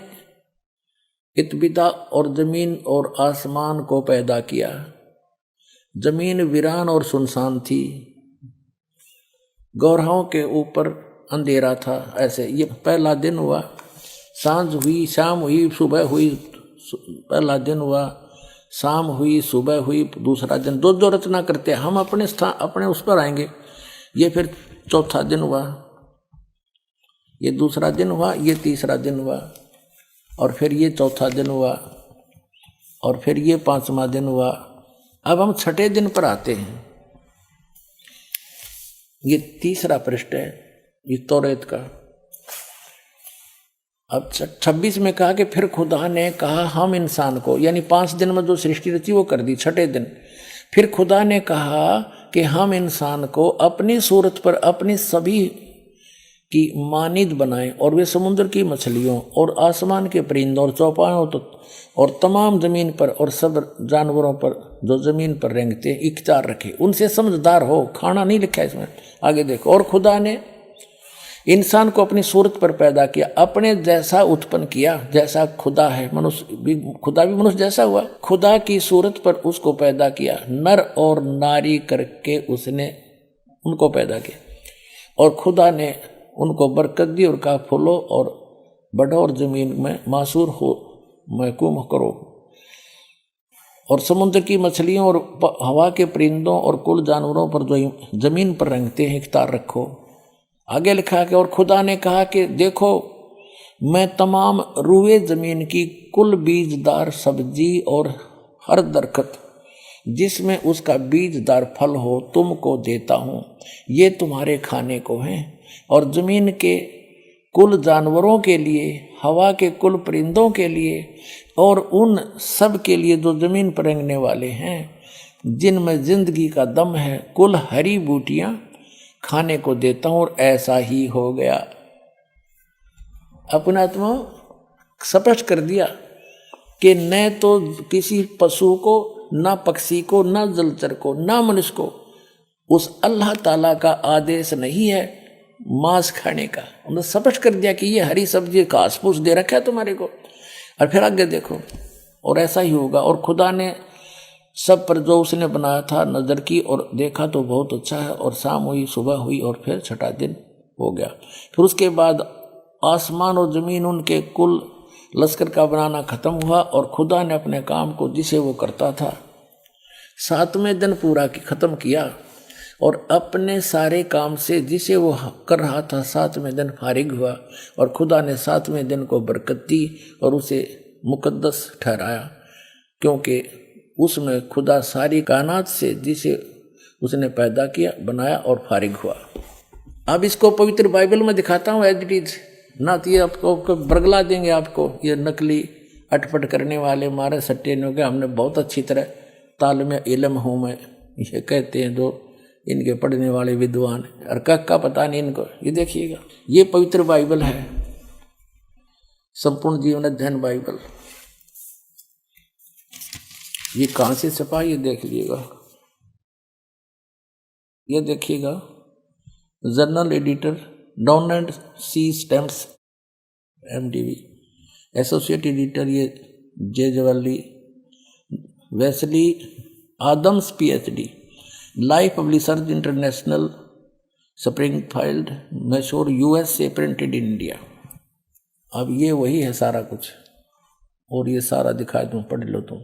इत्बिदा और जमीन और आसमान को पैदा किया। जमीन वीरान और सुनसान थी, गौरवों के ऊपर अंधेरा था। ऐसे ये पहला दिन हुआ, सांझ हुई, शाम हुई, सुबह हुई। पहला दिन हुआ, शाम हुई, सुबह हुई, दूसरा दिन। दो रचना करते हैं हम, अपने स्थान अपने उस पर आएंगे। ये फिर चौथा दिन हुआ, ये दूसरा दिन हुआ, ये तीसरा दिन हुआ, और फिर ये चौथा दिन हुआ, और फिर ये 5वां दिन हुआ। अब हम 6ठे दिन पर आते हैं। ये तीसरा पृष्ठ है, ये तौरात का। अब 26 में कहा कि फिर खुदा ने कहा हम इंसान को, यानी 5 दिन में जो सृष्टि रची वो कर दी। 6ठे दिन फिर खुदा ने कहा कि हम इंसान को अपनी सूरत पर अपनी सभी की मानिद बनाएं, और वे समुद्र की मछलियों और आसमान के परिंदों और चौपायों और तमाम जमीन पर और सब जानवरों पर जो जमीन पर रेंगते हैं इख्तियार रखे। उनसे समझदार हो। खाना नहीं लिखा है इसमें, आगे देखो। और खुदा ने इंसान को अपनी सूरत पर पैदा किया, अपने जैसा उत्पन्न किया, जैसा खुदा है। मनुष्य भी, खुदा भी मनुष्य जैसा हुआ। खुदा की सूरत पर उसको पैदा किया, नर और नारी करके उसने उनको पैदा किया। और खुदा ने उनको बरकत दी और कहा फूलो और बढ़ो और जमीन में मासूर हो, महकूम करो, और समुद्र की मछलियों और हवा के परिंदों और कुल जानवरों पर जो जमीन पर रेंगते हैं इख्तियार रखो। आगे लिखा कि और खुदा ने कहा कि देखो मैं तमाम रूए जमीन की कुल बीजदार सब्जी और हर दरख्त जिसमें उसका बीजदार फल हो तुमको देता हूँ, ये तुम्हारे खाने को हैं। और जमीन के कुल जानवरों के लिए, हवा के कुल परिंदों के लिए, और उन सब के लिए जो जमीन पर रेंगने वाले हैं, जिनमें जिंदगी का दम है, कुल हरी बूटियां खाने को देता हूं। और ऐसा ही हो गया। अपना आत्मा स्पष्ट कर दिया कि न तो किसी पशु को, ना पक्षी को, ना जलचर को, ना मनुष्य को उस अल्लाह ताला का आदेश नहीं है मांस खाने का। उन्होंने स्पष्ट कर दिया कि ये हरी सब्जी घास फूस दे रखा है तुम्हारे को। और फिर आगे देखो, और ऐसा ही होगा। और खुदा ने सब पर जो उसने बनाया था नजर की और देखा तो बहुत अच्छा है। और शाम हुई, सुबह हुई, और फिर 6ठा दिन हो गया। फिर उसके बाद आसमान और जमीन उनके कुल लश्कर का बनाना खत्म हुआ। और खुदा ने अपने काम को जिसे वो करता था 7वें दिन पूरा खत्म किया, और अपने सारे काम से जिसे वो कर रहा था 7वें दिन फारिग हुआ। और खुदा ने 7वें दिन को बरकत दी और उसे मुकद्दस ठहराया, क्योंकि उसमें खुदा सारी कायनात से जिसे उसने पैदा किया, बनाया और फारिग हुआ। अब इसको पवित्र बाइबल में दिखाता हूँ एज इट इज, ना तो ये आपको बरगला देंगे आपको, ये नकली अटपट करने वाले मारे सट्टे ने हो गए। हमने बहुत अच्छी तरह तालिम इल्म हूँ मैं, ये कहते हैं जो इनके पढ़ने वाले विद्वान, और का पता नहीं इनको। ये देखिएगा, ये पवित्र बाइबल है, संपूर्ण जीवन अध्ययन बाइबल। ये कहाँ से छपा ये देख लीजिएगा। ये देखिएगा, journal editor down and C stamps MDV, associate editor ये J Jawali, Wesley Adams PhD, life publishers international, Springfield, Mysore USA, printed in India. अब ये वही है सारा कुछ, और ये सारा दिखा दूँ, पढ़ लो तुम।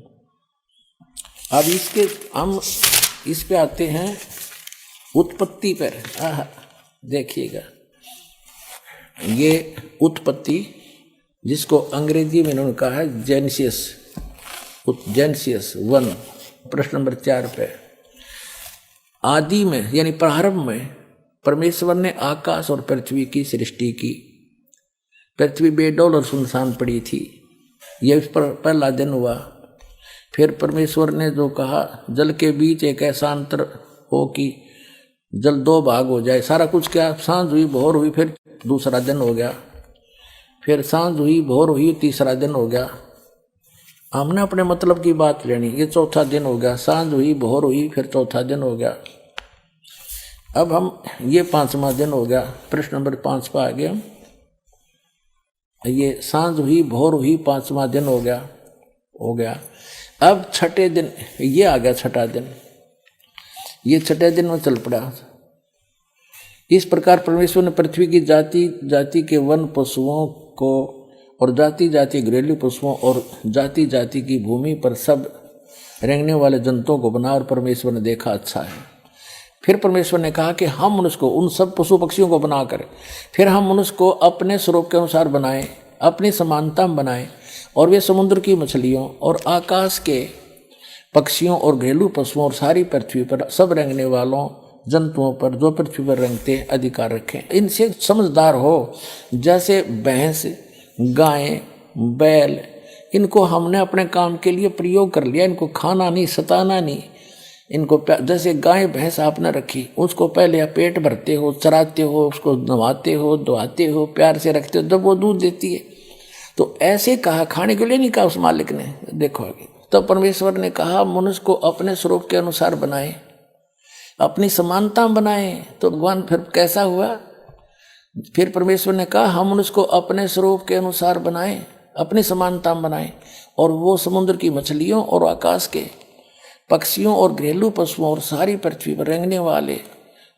अब इसके हम इस पे आते हैं उत्पत्ति पर। देखिएगा, ये उत्पत्ति जिसको अंग्रेजी में इन्होंने कहा है जेनेसिस 1 प्रश्न नंबर 4 पे। आदि में यानी प्रारंभ में परमेश्वर ने आकाश और पृथ्वी की सृष्टि की। पृथ्वी बेडौल और सुनसान पड़ी थी। यह इस पर पहला दिन हुआ। फिर परमेश्वर ने जो कहा, जल के बीच एक ऐसा अंतर हो कि जल दो भाग हो जाए। सारा कुछ क्या, सांझ हुई भोर हुई, फिर दूसरा दिन हो गया, फिर सांझ हुई भोर हुई, तीसरा दिन हो गया। हमने अपने मतलब की बात लेनी, ये चौथा दिन हो गया। सांझ हुई भोर हुई, फिर चौथा दिन हो गया। अब हम ये 5वां दिन हो गया। प्रश्न नंबर 5 पर आ गए हम। ये सांझ हुई भोर हुई, 5वां दिन हो गया। अब छठे दिन ये आ गया, छठा दिन। ये छठे दिन में चल पड़ा। इस प्रकार परमेश्वर ने पृथ्वी की जाति जाति के वन पशुओं को और जाति जाति घरेलू पशुओं और जाति जाति की भूमि पर सब रेंगने वाले जंतुओं को बना, और परमेश्वर ने देखा अच्छा है। फिर परमेश्वर ने कहा कि हम मनुष्य को, उन सब पशु पक्षियों को बनाकर, फिर हम मनुष्य को अपने स्वरूप के अनुसार बनाएं, अपनी समानता में बनाएं, और वे समुद्र की मछलियों और आकाश के पक्षियों और घरेलू पशुओं और सारी पृथ्वी पर सब रेंगने वालों जंतुओं पर जो पृथ्वी पर रेंगते अधिकार रखें। इनसे समझदार हो, जैसे भैंस, गाय, बैल, इनको हमने अपने काम के लिए प्रयोग कर लिया। इनको खाना नहीं, सताना नहीं। इनको जैसे गाय भैंस आपने रखी, उसको पहले पेट भरते हो, चराते हो, उसको नहवाते हो, धोआते हो, प्यार से रखते हो, जब वो दूध देती है। तो ऐसे कहा, खाने के लिए नहीं कहा उस मालिक ने। देखो आगे, तो परमेश्वर ने कहा मनुष्य को अपने स्वरूप के अनुसार बनाए, अपनी समानता बनाए। तो भगवान फिर कैसा हुआ? फिर परमेश्वर ने कहा हम मनुष्य को अपने स्वरूप के अनुसार बनाए, अपनी समानता बनाए, और वो समुद्र की मछलियों और आकाश के पक्षियों और घरेलू पशुओं और सारी पृथ्वी पर रेंगने वाले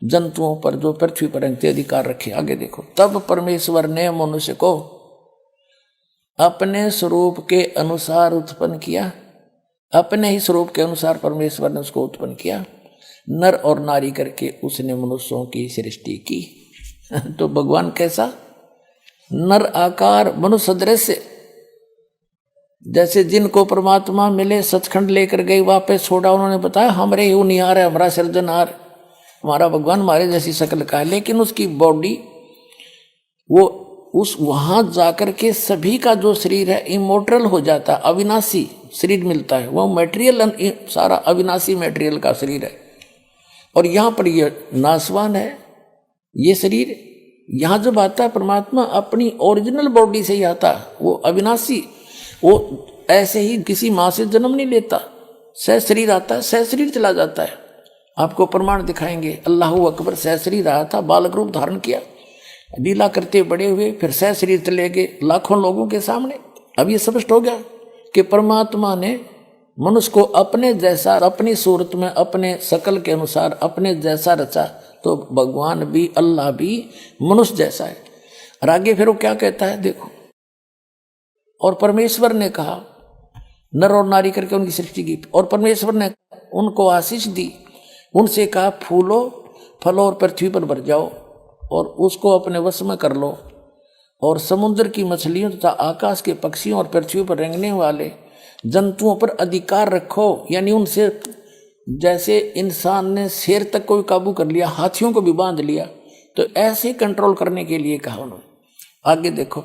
जंतुओं पर जो पृथ्वी पर रेंगते अधिकार रखे। आगे देखो, तब परमेश्वर ने मनुष्य को अपने स्वरूप के अनुसार उत्पन्न किया। अपने ही स्वरूप के अनुसार परमेश्वर ने उसको उत्पन्न किया, नर और नारी करके उसने मनुष्यों की सृष्टि की। तो भगवान कैसा? नर आकार, मनुष्य सदृश। जैसे जिनको परमात्मा मिले, सचखंड लेकर गए, वापस छोड़ा, उन्होंने बताया हमरे ही निहार है, हमारा सृजनहार, हमारा भगवान हमारे जैसी शक्ल का है। लेकिन उसकी बॉडी, वो उस वहां जाकर के सभी का जो शरीर है इमोर्टल हो जाता, अविनाशी शरीर मिलता है। वो मटेरियल सारा अविनाशी मटेरियल का शरीर है, और यहाँ पर ये नाशवान है ये शरीर। यहाँ जब आता है परमात्मा अपनी ओरिजिनल बॉडी से ही आता, वो अविनाशी, वो ऐसे ही किसी माँ से जन्म नहीं लेता, सह शरीर आता है, सह शरीर चला जाता है। आपको प्रमाण दिखाएंगे। अल्लाह अकबर सह शरीर आया था, बालक रूप धारण किया, लीला करते बड़े हुए, फिर सह शरीर चले गए लाखों लोगों के सामने। अब ये स्पष्ट हो गया कि परमात्मा ने मनुष्य को अपने जैसा, अपनी सूरत में, अपने शकल के अनुसार अपने जैसा रचा। तो भगवान भी, अल्लाह भी मनुष्य जैसा है। और आगे फिर वो क्या कहता है देखो, और परमेश्वर ने कहा नर और नारी करके उनकी सृष्टि की, और परमेश्वर ने उनको आशीष दी, उनसे कहा फूलो फलो और पृथ्वी पर भर जाओ और उसको अपने वश में कर लो, और समुद्र की मछलियों तथा आकाश के पक्षियों और पृथ्वी पर रेंगने वाले जंतुओं पर अधिकार रखो। यानी उनसे, जैसे इंसान ने शेर तक को भी काबू कर लिया, हाथियों को भी बांध लिया, तो ऐसे कंट्रोल करने के लिए कहा उन्होंने। आगे देखो,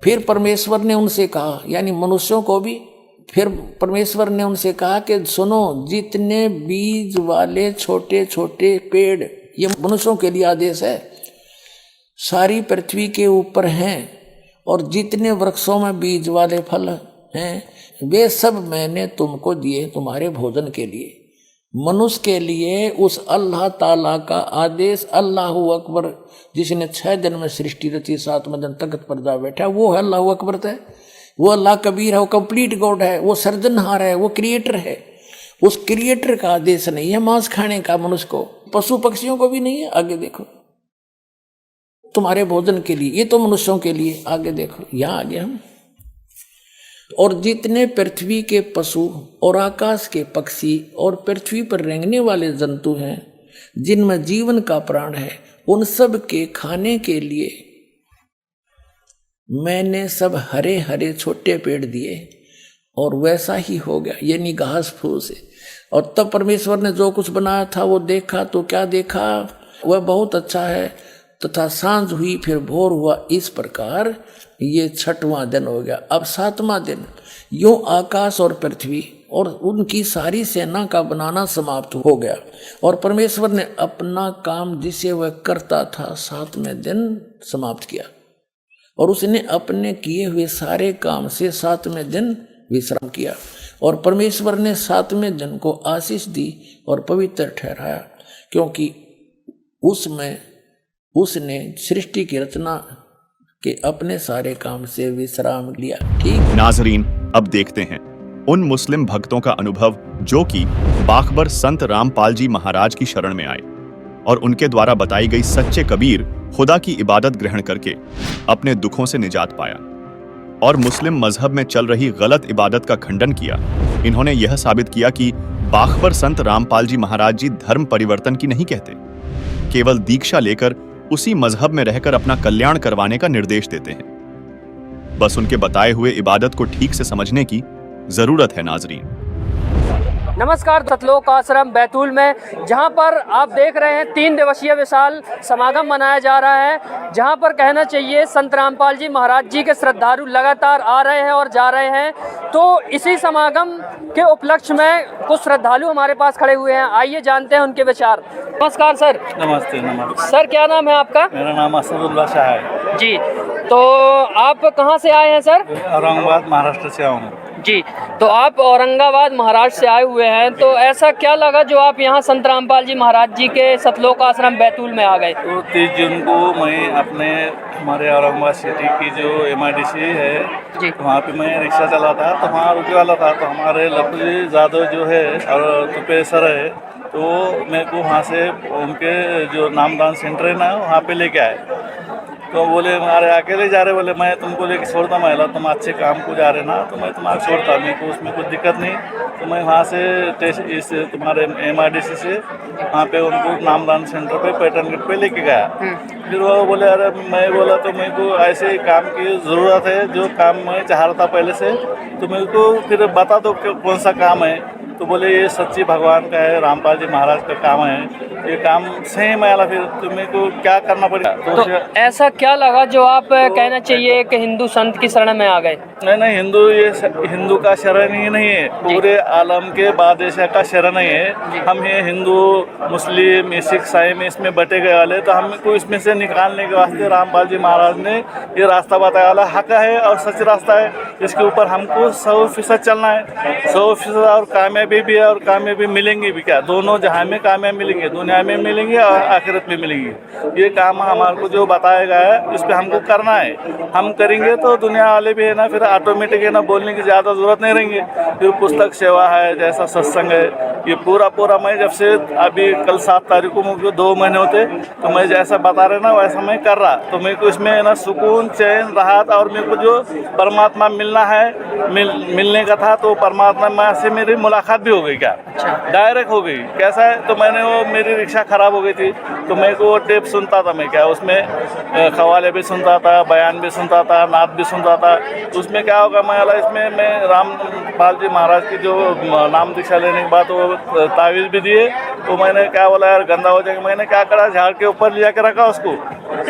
फिर परमेश्वर ने उनसे कहा, यानी मनुष्यों को भी, फिर परमेश्वर ने उनसे कहा कि सुनो, जितने बीज वाले छोटे छोटे पेड़, ये मनुष्यों के लिए आदेश है, सारी पृथ्वी के ऊपर हैं, और जितने वृक्षों में बीज वाले फल हैं वे सब मैंने तुमको दिए तुम्हारे भोजन के लिए। मनुष्य के लिए उस अल्लाह ताला का आदेश, अल्लाह अकबर, जिसने 6 दिन में सृष्टि रची, 7वें दिन तख्त पर जा बैठा, वो है अल्लाह अकबर है। वो अल्लाह कबीर है, वो कंप्लीट गॉड है, वो सर्जनहार है, वो क्रिएटर है। उस क्रिएटर का आदेश नहीं है मांस खाने का मनुष्य को, पशु पक्षियों को भी नहीं है। आगे देखो, तुम्हारे भोजन के लिए, ये तो मनुष्यों के लिए। आगे देखो, यहां आगे हम, और जितने पृथ्वी के पशु और आकाश के पक्षी और पृथ्वी पर रेंगने वाले जंतु हैं, जिनमें जीवन का प्राण है, उन सब के खाने के लिए मैंने सब हरे हरे छोटे पेड़ दिए, और वैसा ही हो गया, यानी घास फूस से। और तब परमेश्वर ने जो कुछ बनाया था वो देखा, तो क्या देखा? वह बहुत अच्छा है। तथा सांझ हुई फिर भोर हुआ। इस प्रकार ये 6वां दिन हो गया। अब 7वां दिन यूं आकाश और पृथ्वी और उनकी सारी सेना का बनाना समाप्त हो गया और परमेश्वर ने अपना काम जिसे वह करता था 7वें दिन समाप्त किया और उसने अपने किए हुए सारे काम से 7वें दिन विश्राम किया। और परमेश्वर ने 7वें दिन को आशीष दी और पवित्र ठहराया, क्योंकि उसमें उसने सृष्टि की रचना के अपने सारे काम से विश्राम लिया। ठीक नाजरीन, अब देखते हैं उन मुस्लिम भक्तों का अनुभव जो कि बाखबर संत रामपाल जी महाराज की शरण में आए और उनके द्वारा बताई गई सच्चे कबीर खुदा की इबादत ग्रहण करके अपने दुखों से निजात पाया और मुस्लिम मजहब में चल रही गलत इबादत का खंडन किया। इन्होंने यह साबित किया कि बाखबर संत रामपाल जी महाराज जी धर्म परिवर्तन की नहीं कहते, केवल दीक्षा लेकर उसी मजहब में रहकर अपना कल्याण करवाने का निर्देश देते हैं। बस उनके बताए हुए इबादत को ठीक से समझने की जरूरत है। नाजरीन, नमस्कार। सतलोक आश्रम बैतूल में जहां पर आप देख रहे हैं 3 दिवसीय विशाल समागम मनाया जा रहा है, जहां पर कहना चाहिए संत रामपाल जी महाराज जी के श्रद्धालु लगातार आ रहे हैं और जा रहे हैं। तो इसी समागम के उपलक्ष्य में कुछ श्रद्धालु हमारे पास खड़े हुए हैं, आइए जानते हैं उनके विचार। नमस्कार सर। नमस्ते। नमस्ते सर, क्या नाम है आपका? मेरा नाम असदुल्ला शाह है जी। तो आप कहाँ से आए हैं सर? औरंगाबाद महाराष्ट्र से आऊँ जी। तो आप औरंगाबाद महाराष्ट्र से आए हुए हैं, तो ऐसा क्या लगा जो आप यहाँ संत रामपाल जी महाराज जी के सतलोक आश्रम बैतूल में आ गए? तो 30 जून को मैं अपने हमारे औरंगाबाद सिटी की जो MIDC है जी, वहाँ पे मैं रिक्शा चला था, तो वहाँ रुके वाला था। तो हमारे लखुजी जादव जो है और तुपे सर है, तो मेरे को वहाँ से उनके जो नामदान सेंटर है ना वहाँ पे लेके आए। तो बोले हमारे अकेले जा रहे, बोले मैं तुमको लेके छोड़ता महिला, तुम अच्छे काम को जा रहे ना, तो मैं तुम्हारा छोड़ता, मेरे को उसमें कुछ दिक्कत नहीं। तो मैं वहाँ से इस तुम्हारे MIDC से वहाँ पे उनको नामदान सेंटर पे पैटर्न गेट पे लेके गया। फिर वो बोले अरे मैं बोला तो मेरे को ऐसे काम की ज़रूरत है जो काम मैं चाह रहा था पहले से, तो मेरे को फिर बता दो कि कौन सा काम है। तो बोले ये सच्ची भगवान का है, रामपाल जी महाराज का काम है, ये काम सही में आला, फिर तुम्हें को क्या करना पड़ेगा। तो ऐसा क्या लगा जो आप कहना चाहिए कि हिंदू संत की शरण में आ गए? नहीं, हिंदू का शरण ही नहीं है, पूरे आलम के बादशाह का शरण ही है। हम ये हिंदू मुस्लिम सिख ईसाई में इसमें बटे गए वाले, तो हमको इसमें से निकालने के वास्ते रामपाल जी महाराज ने ये रास्ता बताया वाला हक है और सच रास्ता है। इसके ऊपर हमको 100% चलना है, 100%। और कामयाबी भी है और कामयाबी मिलेंगी भी, क्या दोनों जहां में कामयाबी मिलेंगे, दुनिया में मिलेंगे और आखिरत में मिलेंगी। ये काम हमारे को जो बताया गया है इस पर हमको करना है। हम करेंगे तो दुनिया वाले भी है ना, फिर ऑटोमेटिक है ना, बोलने की ज़्यादा ज़रूरत नहीं रहेंगे। फिर पुस्तक सेवा है, जैसा सत्संग है, ये पूरा मैं जब से अभी कल 7 तारीख को मुझे 2 महीने होते, तो मैं जैसा बता रहे ना वैसा मैं कर रहा। तो मेरे को इसमें ना सुकून, चैन, राहत और मेरे को जो परमात्मा मिलना है, मिलने का था, तो परमात्मा से मेरी मुलाकात भी हो गई। क्या डायरेक्ट हो गई? कैसा है, तो मैंने वो मेरी रिक्शा ख़राब हो गई थी, तो मेरे को वो टेप सुनता था मैं, क्या उसमें खवाले भी सुनता था, बयान भी सुनता था, नात भी सुनता था। तो उसमें क्या होगा मैं मैं रामपाल जी महाराज की जो नाम दीक्षा लेने के बाद वो तावीज़ भी दिए, तो मैंने क्या बोला यार गंदा हो जाएगा, मैंने क्या करा झाड़ के ऊपर लिया के रखा उसको।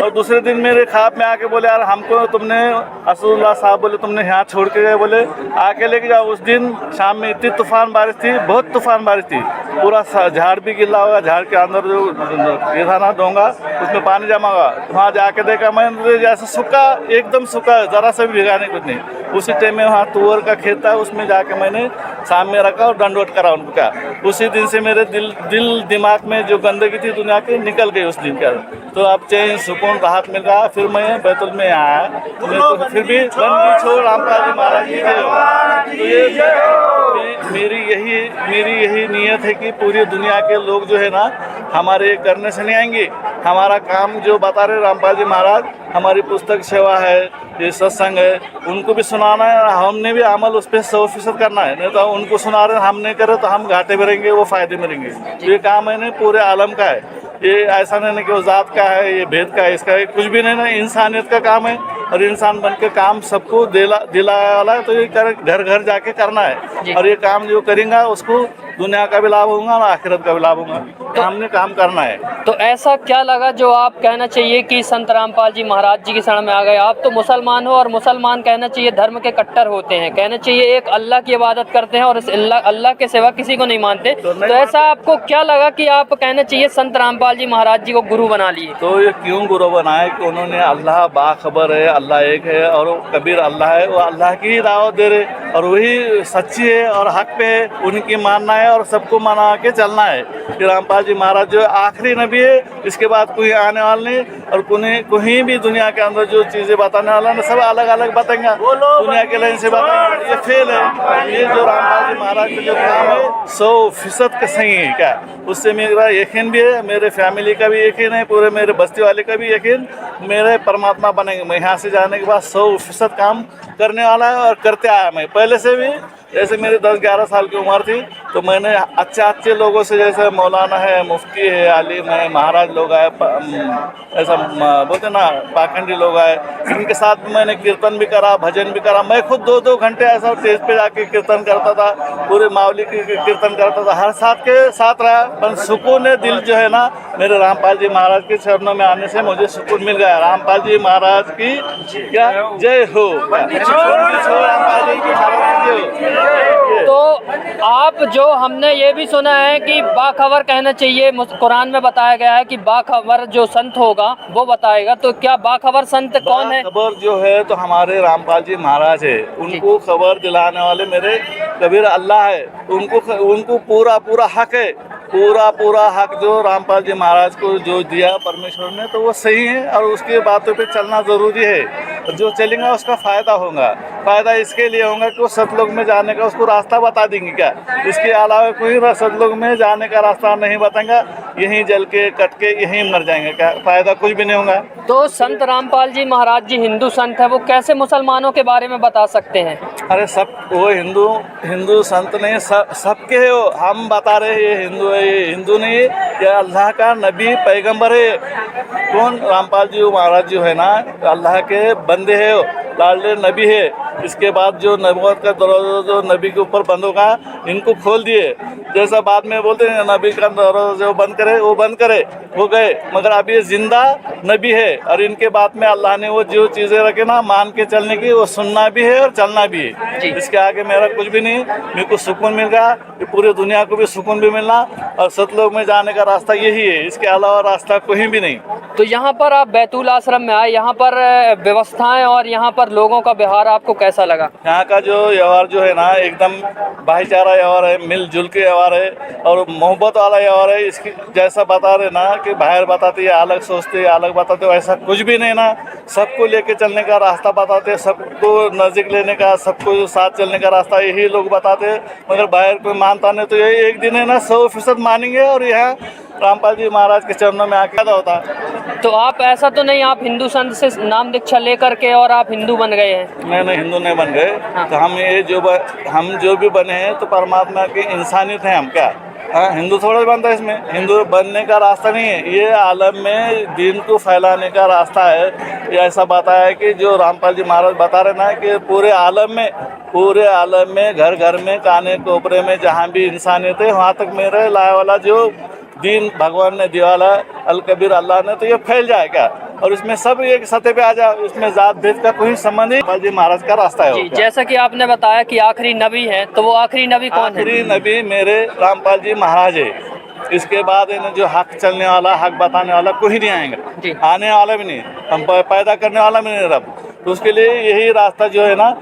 और दूसरे दिन मेरे ख्वाब में आके बोले यार हमको तुमने असदुल्ला साहब बोले तुमने यहाँ छोड़ के गए, बोले आके लेके जाओ। उस दिन शाम में इतनी तूफान बारिश थी, बहुत तूफान बारिश थी, पूरा झाड़ भी गिला होगा, झाड़ के अंदर जो ये था ना डोंगा उसमें पानी जमा हुआ। वहाँ जाके देखा मैंने जैसे सूखा, एकदम सूखा, ज़रा से भी भिगाने कुछ नहीं। उसी टाइम में वहाँ तुअर का खेत था, उसमें जाके मैंने शाम में रखा और दंडवत करा उनको। क्या उसी दिन से मेरे दिल दिमाग में जो गंदगी थी दुनिया की निकल गई उस दिन। क्या तो अब चैन, सुकून, राहत मिल रहा। फिर मैं बैतूल में आया, तो मेरे को फिर भी बंदी छोड़ रामपाल जी महाराज जी थे। तो मेरी यही नियत है कि पूरी दुनिया के लोग जो है ना हमारे करने से नहीं आएंगे। हमारा काम जो बता रहे रामपाल जी महाराज, हमारी पुस्तक सेवा है, ये सत्संग है, उनको भी सुनाना है। हमने भी अमल उस पर 100% करना है, नहीं तो उनको सुना रहे हम नहीं करे तो हम घाटे में रहेंगे, वो फायदे में रहेंगे। तो ये काम है ना पूरे आलम का है, ये ऐसा नहीं कि वो जात का है, ये भेद का है, इसका कुछ भी नहीं ना, इंसानियत का काम है। और इंसान बन के काम सबको दिलाया वाला है, तो ये घर घर जाके करना है। और ये काम जो करेंगे उसको दुनिया का भी लाभ होगा और आखिरत का भी लाभ होगा। तो हमने काम करना है। तो ऐसा क्या लगा जो आप कहना चाहिए कि संत रामपाल जी महाराज जी की शरण में आ गए? आप तो मुसलमान हो, और मुसलमान कहना चाहिए धर्म के कट्टर होते हैं, कहना चाहिए एक अल्लाह की इबादत करते हैं और इस अल्लाह के सिवा किसी को नहीं मानते। तो ऐसा आपको क्या लगा कि आप कहना चाहिए संत रामपाल जी महाराज जी को गुरु बना लिए? तो ये क्यों गुरु बनाए कि उन्होंने अल्लाह बाखबर है, अल्लाह एक है और कबीर अल्लाह है, वो अल्लाह की ही दावत दे रहे और वही सच्ची है और हक पे है, उनकी मानना है और सबको मना के चलना है। कि रामपाल जी महाराज जो आखिरी नबी है, इसके बाद कोई आने वाला नहीं। और कोई भी दुनिया के अंदर जो चीज़ें बताने वाला है सब अलग अलग बताएंगे, दुनिया के लाइन से बताएंगे। ये फेल है। ये जो रामपाल जी महाराज का जो काम है 100% का सही है क्या, उससे मेरा यकीन भी है, मेरे फैमिली का भी यकीन है, पूरे मेरे बस्ती वाले का भी यकीन, मेरे परमात्मा बनेंगे। मैं यहाँ से जाने के बाद 100% काम करने वाला है और करते आया। मैं पहले से भी, जैसे मेरी 10-11 साल की उम्र थी तो मैंने अच्छे लोगों से, जैसे मौलाना है, मुफ्ती है, आलिम है, महाराज लोग आए, ऐसा बोलते ना पाखंडी लोग आए, इनके साथ मैंने कीर्तन भी करा, भजन भी करा। मैं खुद 2-2 घंटे ऐसा स्टेज पे जाके कीर्तन करता था, पूरे मावली की कीर्तन करता था, हर साथ के साथ रहा। पर सुकून दिल जो है ना, मेरे रामपाल जी महाराज के चरणों में आने से मुझे सुकून मिल गया। रामपाल जी महाराज की क्या जय हो, रामपाल जी की महाराज की जय हो। तो आप जो हमने ये भी सुना है कि बाखबर कहना चाहिए, कुरान में बताया गया है कि बाखबर जो संत होगा वो बताएगा। तो क्या बाखबर संत कौन है? खबर जो है तो हमारे रामपाल जी महाराज है, उनको खबर दिलाने वाले मेरे कबीर अल्लाह है। उनको पूरा हक है, पूरा हक जो रामपाल जी महाराज को जो दिया परमेश्वर ने, तो वो सही है और उसके बातों पे चलना ज़रूरी है। जो चलेंगे उसका फ़ायदा होगा। फ़ायदा इसके लिए होगा कि वो सतलोक में जाने का उसको रास्ता बता देंगे क्या, इसके अलावा कोई सतलोक में जाने का रास्ता नहीं बताएंगे, यहीं जल के कट के यहीं मर जाएंगे, क्या फ़ायदा कुछ भी नहीं होगा। तो संत रामपाल जी महाराज जी हिंदू संत है, वो कैसे मुसलमानों के बारे में बता सकते हैं? अरे सब वो हिंदू संत नहीं, सबके है वो। हम बता रहे हैं ये हिंदू है, ये हिंदू नहीं है, ये अल्लाह का नबी पैगंबर है। कौन? रामपाल जी महाराज जो है ना, अल्लाह के बंदे है, लाडले नबी है। इसके बाद जो नबूवत का दरवाज़ा जो नबी के ऊपर बंद होगा, इनको खोल दिए। जैसा बाद में बोलते हैं नबी का दरवाज़ा जो बंद करे वो बंद करे, वो गए। मगर अब ये जिंदा नबी है और इनके बाद में अल्लाह ने वो जो चीज़ें रखे ना मान के चलने की, वो सुनना भी है और चलना भी है। इसके आगे मेरा कुछ भी नहीं। मेरे को सुकून मिल गया कि पूरी दुनिया को भी सुकून भी मिलना, और सतलोक में जाने का रास्ता यही है, इसके अलावा रास्ता कोई भी नहीं। तो यहाँ पर आप बैतूल आश्रम में आए, यहाँ पर व्यवस्थाएं और यहाँ पर लोगों का व्यवहार आपको कैसा लगा? यहाँ का जो व्यवहार जो है ना, एकदम भाईचारा व्यवहार है, मिलजुल के व्यवहार है और मोहब्बत वाला व्यवहार है। इसकी जैसा बता रहे ना कि बाहर बताते हैं अलग सोचते अलग बताते, ऐसा कुछ भी नहीं ना। सबको लेके चलने का रास्ता बताते, सबको नज़दीक लेने का, सबको साथ चलने का रास्ता यही लोग बताते। मगर बाहर कोई मानता नहीं, तो ये एक दिन है ना 100% मानेंगे और यहाँ रामपाल जी महाराज के चरणों में आके होता। तो आप ऐसा तो नहीं आप हिंदू संत से नाम दीक्षा लेकर के और आप हिंदू बन गए हैं? नहीं, हिंदू नहीं बन गए। हाँ। तो हम जो भी बने हैं तो परमात्मा की इंसानियत है हम, क्या हिंदू थोड़ा बनता है। इसमें हिंदू बनने का रास्ता नहीं है, ये आलम में दीन को फैलाने का रास्ता है। ये ऐसा बताया कि जो रामपाल जी महाराज बता रहे ना कि पूरे आलम में घर घर में काने कोपरे में जहाँ भी इंसानियत है, वहाँ तक मेरे लाए वाला जो दीन भगवान ने दिया वाला अल कबीर अल्लाह ने, तो ये फैल जाए क्या, और इसमें सब एक सतह पे आ जाए, इसमें जात भेद का कोई संबंध नहीं। रामपाल जी महाराज का रास्ता है। जैसा कि आपने बताया कि आखिरी नबी है, तो वो आखिरी नबी कौन है? आखिरी नबी मेरे रामपाल जी महाराज है। इसके बाद इन्हें जो हक चलने वाला, हक बताने वाला कोई नहीं आएगा, आने वाला भी नहीं, हम पैदा करने वाला भी नहीं रब। तो उसके लिए यही रास्ता जो है ना,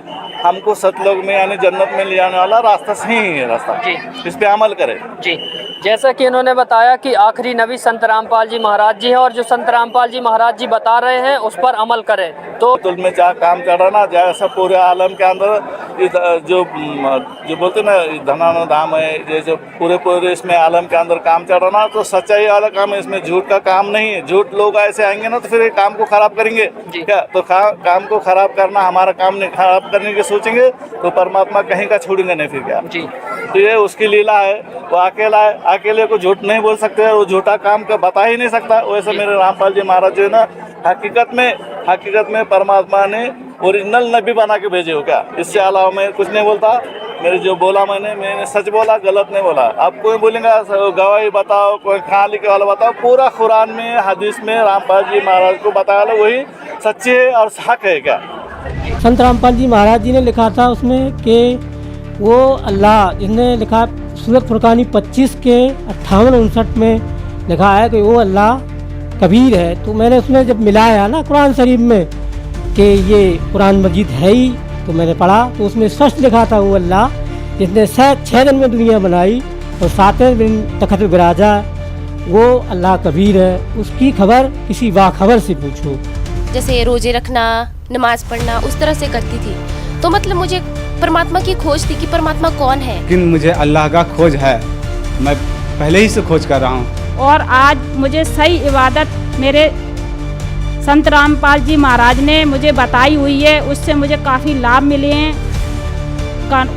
हमको सतलोक में यानी जन्नत में ले जाने वाला रास्ता सही है रास्ता, इस पे अमल करें। जी, जैसा कि इन्होंने बताया कि आखिरी नबी संत रामपाल जी महाराज जी हैं और जो संत रामपाल जी महाराज जी बता रहे हैं उस पर अमल करें। तो में जहाँ काम चल रहा ना, जैसा पूरे आलम के अंदर जो बोलते ना धनाना धाम है, जैसे पूरे इसमें आलम के अंदर काम चल रहा ना, तो सच्चाई वाला काम है, इसमें झूठ का काम नहीं है। झूठ लोग ऐसे आएंगे ना तो फिर काम को खराब करेंगे क्या, तो काम को खराब करना हमारा काम नहीं, खराब करने की सोचेंगे तो परमात्मा कहीं का छोड़ेंगे नहीं फिर क्या। तो ये उसकी लीला है, वो अकेला है, अकेले को झूठ नहीं बोल सकते, वो झूठा काम का बता ही नहीं सकता। वैसे मेरे रामपाल जी महाराज जो है ना, हकीकत में परमात्मा ने ओरिजिनल नबी बना के भेजे हो क्या? इससे अलावा मैं कुछ नहीं बोलता। मेरे जो बोला मैंने सच बोला, गलत नहीं बोला। आप कोई बोलेंगे गवाही बताओ, कोई कहाँ लिखे वाला बताओ, पूरा कुरान में हदीस में रामपाल जी महाराज को बताया वही सच्चे है और हक है क्या? संत रामपाल जी महाराज जी ने लिखा था उसमें कि वो अल्लाह, जिसने लिखा सूरत फुरकानी 25 के 58-59 में लिखा है कि वो अल्लाह कबीर है। तो मैंने उसमें जब मिलाया ना कुरान शरीफ में कि ये कुरान मजीद है ही, तो मैंने पढ़ा तो उसमें स्पष्ट लिखा था वो अल्लाह जिसने 6 दिन में दुनिया बनाई और 7वें दिन तख्त पे विराजा, वो अल्लाह कबीर है। उसकी खबर किसी बाखबर से पूछो। जैसे रोजे रखना, नमाज पढ़ना, उस तरह से करती थी। तो मतलब मुझे परमात्मा की खोज थी कि परमात्मा कौन है। लेकिन मुझे अल्लाह का खोज है, मैं पहले ही से खोज कर रहा हूँ। और आज मुझे सही इबादत मेरे संत रामपाल जी महाराज ने मुझे बताई हुई है, उससे मुझे काफ़ी लाभ मिले हैं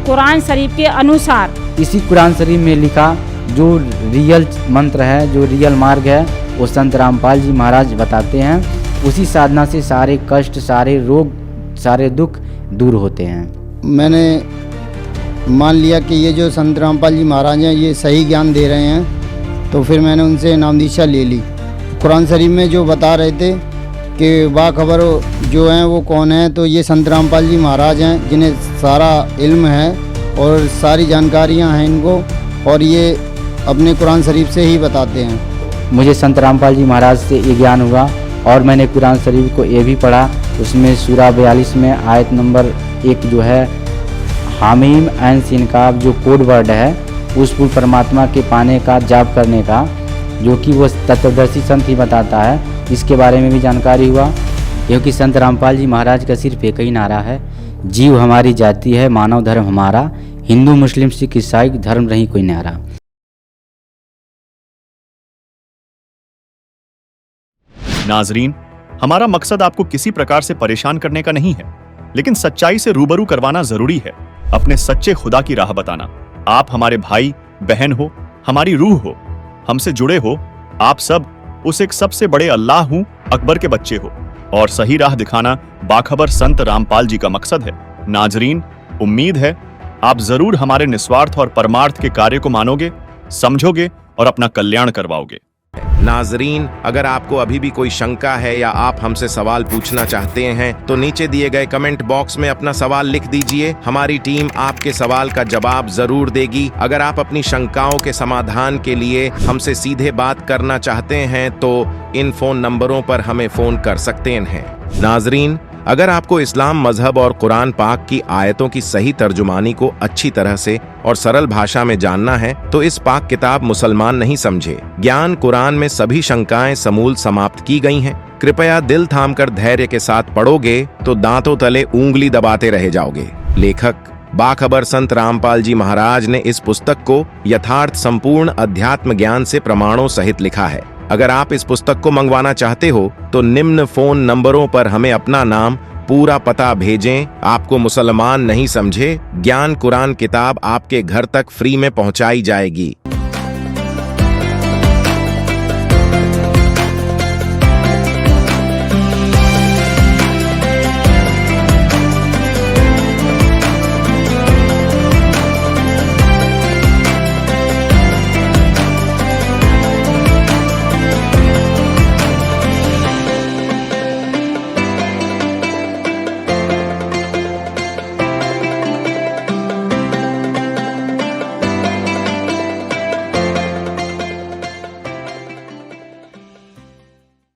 कुरान शरीफ के अनुसार। इसी कुरान शरीफ में लिखा जो रियल मंत्र है, जो रियल मार्ग है, वो संत रामपाल जी महाराज बताते हैं। उसी साधना से सारे कष्ट, सारे रोग, सारे दुख दूर होते हैं। मैंने मान लिया कि ये जो संत रामपाल जी महाराज हैं ये सही ज्ञान दे रहे हैं, तो फिर मैंने उनसे नामदीक्षा ले ली। कुरान शरीफ में जो बता रहे थे कि बाखबर जो हैं वो कौन है, तो ये संत रामपाल जी महाराज हैं जिन्हें सारा इल्म है और सारी जानकारियां हैं इनको, और ये अपने कुरान शरीफ से ही बताते हैं। मुझे संत रामपाल जी महाराज से ये ज्ञान हुआ और मैंने कुरान शरीफ को ये भी पढ़ा। उसमें सूरा 42 में आयत नंबर 1 जो है हामीम ऐन सीन का जो कोड वर्ड है, उस परमात्मा के पाने का, जाप करने का, जो कि वो तत्वदर्शी संत ही बताता है, इसके बारे में भी जानकारी हुआ। क्योंकि संत रामपाल जी महाराज का सिर्फ एक ही नारा है, जीव हमारी जाति है, मानव धर्म हमारा, हिंदू मुस्लिम सिख ईसाई धर्म नहीं कोई न्यारा। नाजरीन, हमारा मकसद आपको किसी प्रकार से परेशान करने का नहीं है, लेकिन सच्चाई से रूबरू करवाना जरूरी है। अपने सच्चे खुदा की राह बताना। आप हमारे भाई बहन हो, हमारी रूह हो, हमसे जुड़े हो, आप सब उस एक सबसे बड़े अल्लाह हूं अकबर के बच्चे हो, और सही राह दिखाना बाखबर संत रामपाल जी का मकसद है। नाजरीन, उम्मीद है आप जरूर हमारे निस्वार्थ और परमार्थ के कार्य को मानोगे, समझोगे और अपना कल्याण करवाओगे। नाजरीन, अगर आपको अभी भी कोई शंका है या आप हमसे सवाल पूछना चाहते हैं तो नीचे दिए गए कमेंट बॉक्स में अपना सवाल लिख दीजिए। हमारी टीम आपके सवाल का जवाब जरूर देगी। अगर आप अपनी शंकाओं के समाधान के लिए हमसे सीधे बात करना चाहते हैं तो इन फोन नंबरों पर हमें फोन कर सकते हैं। नाजरीन, अगर आपको इस्लाम मजहब और कुरान पाक की आयतों की सही तर्जुमानी को अच्छी तरह से और सरल भाषा में जानना है तो इस पाक किताब मुसलमान नहीं समझे ज्ञान कुरान में सभी शंकाएं समूल समाप्त की गई हैं। कृपया दिल थामकर धैर्य के साथ पढ़ोगे तो दांतों तले उंगली दबाते रह जाओगे। लेखक बाखबर संत रामपाल जी महाराज ने इस पुस्तक को यथार्थ संपूर्ण अध्यात्म ज्ञान से प्रमाणों सहित लिखा है। अगर आप इस पुस्तक को मंगवाना चाहते हो तो निम्न फोन नंबरों पर हमें अपना नाम, पूरा पता भेजें। आपको मुसलमान नहीं समझे ज्ञान कुरान किताब आपके घर तक फ्री में पहुंचाई जाएगी।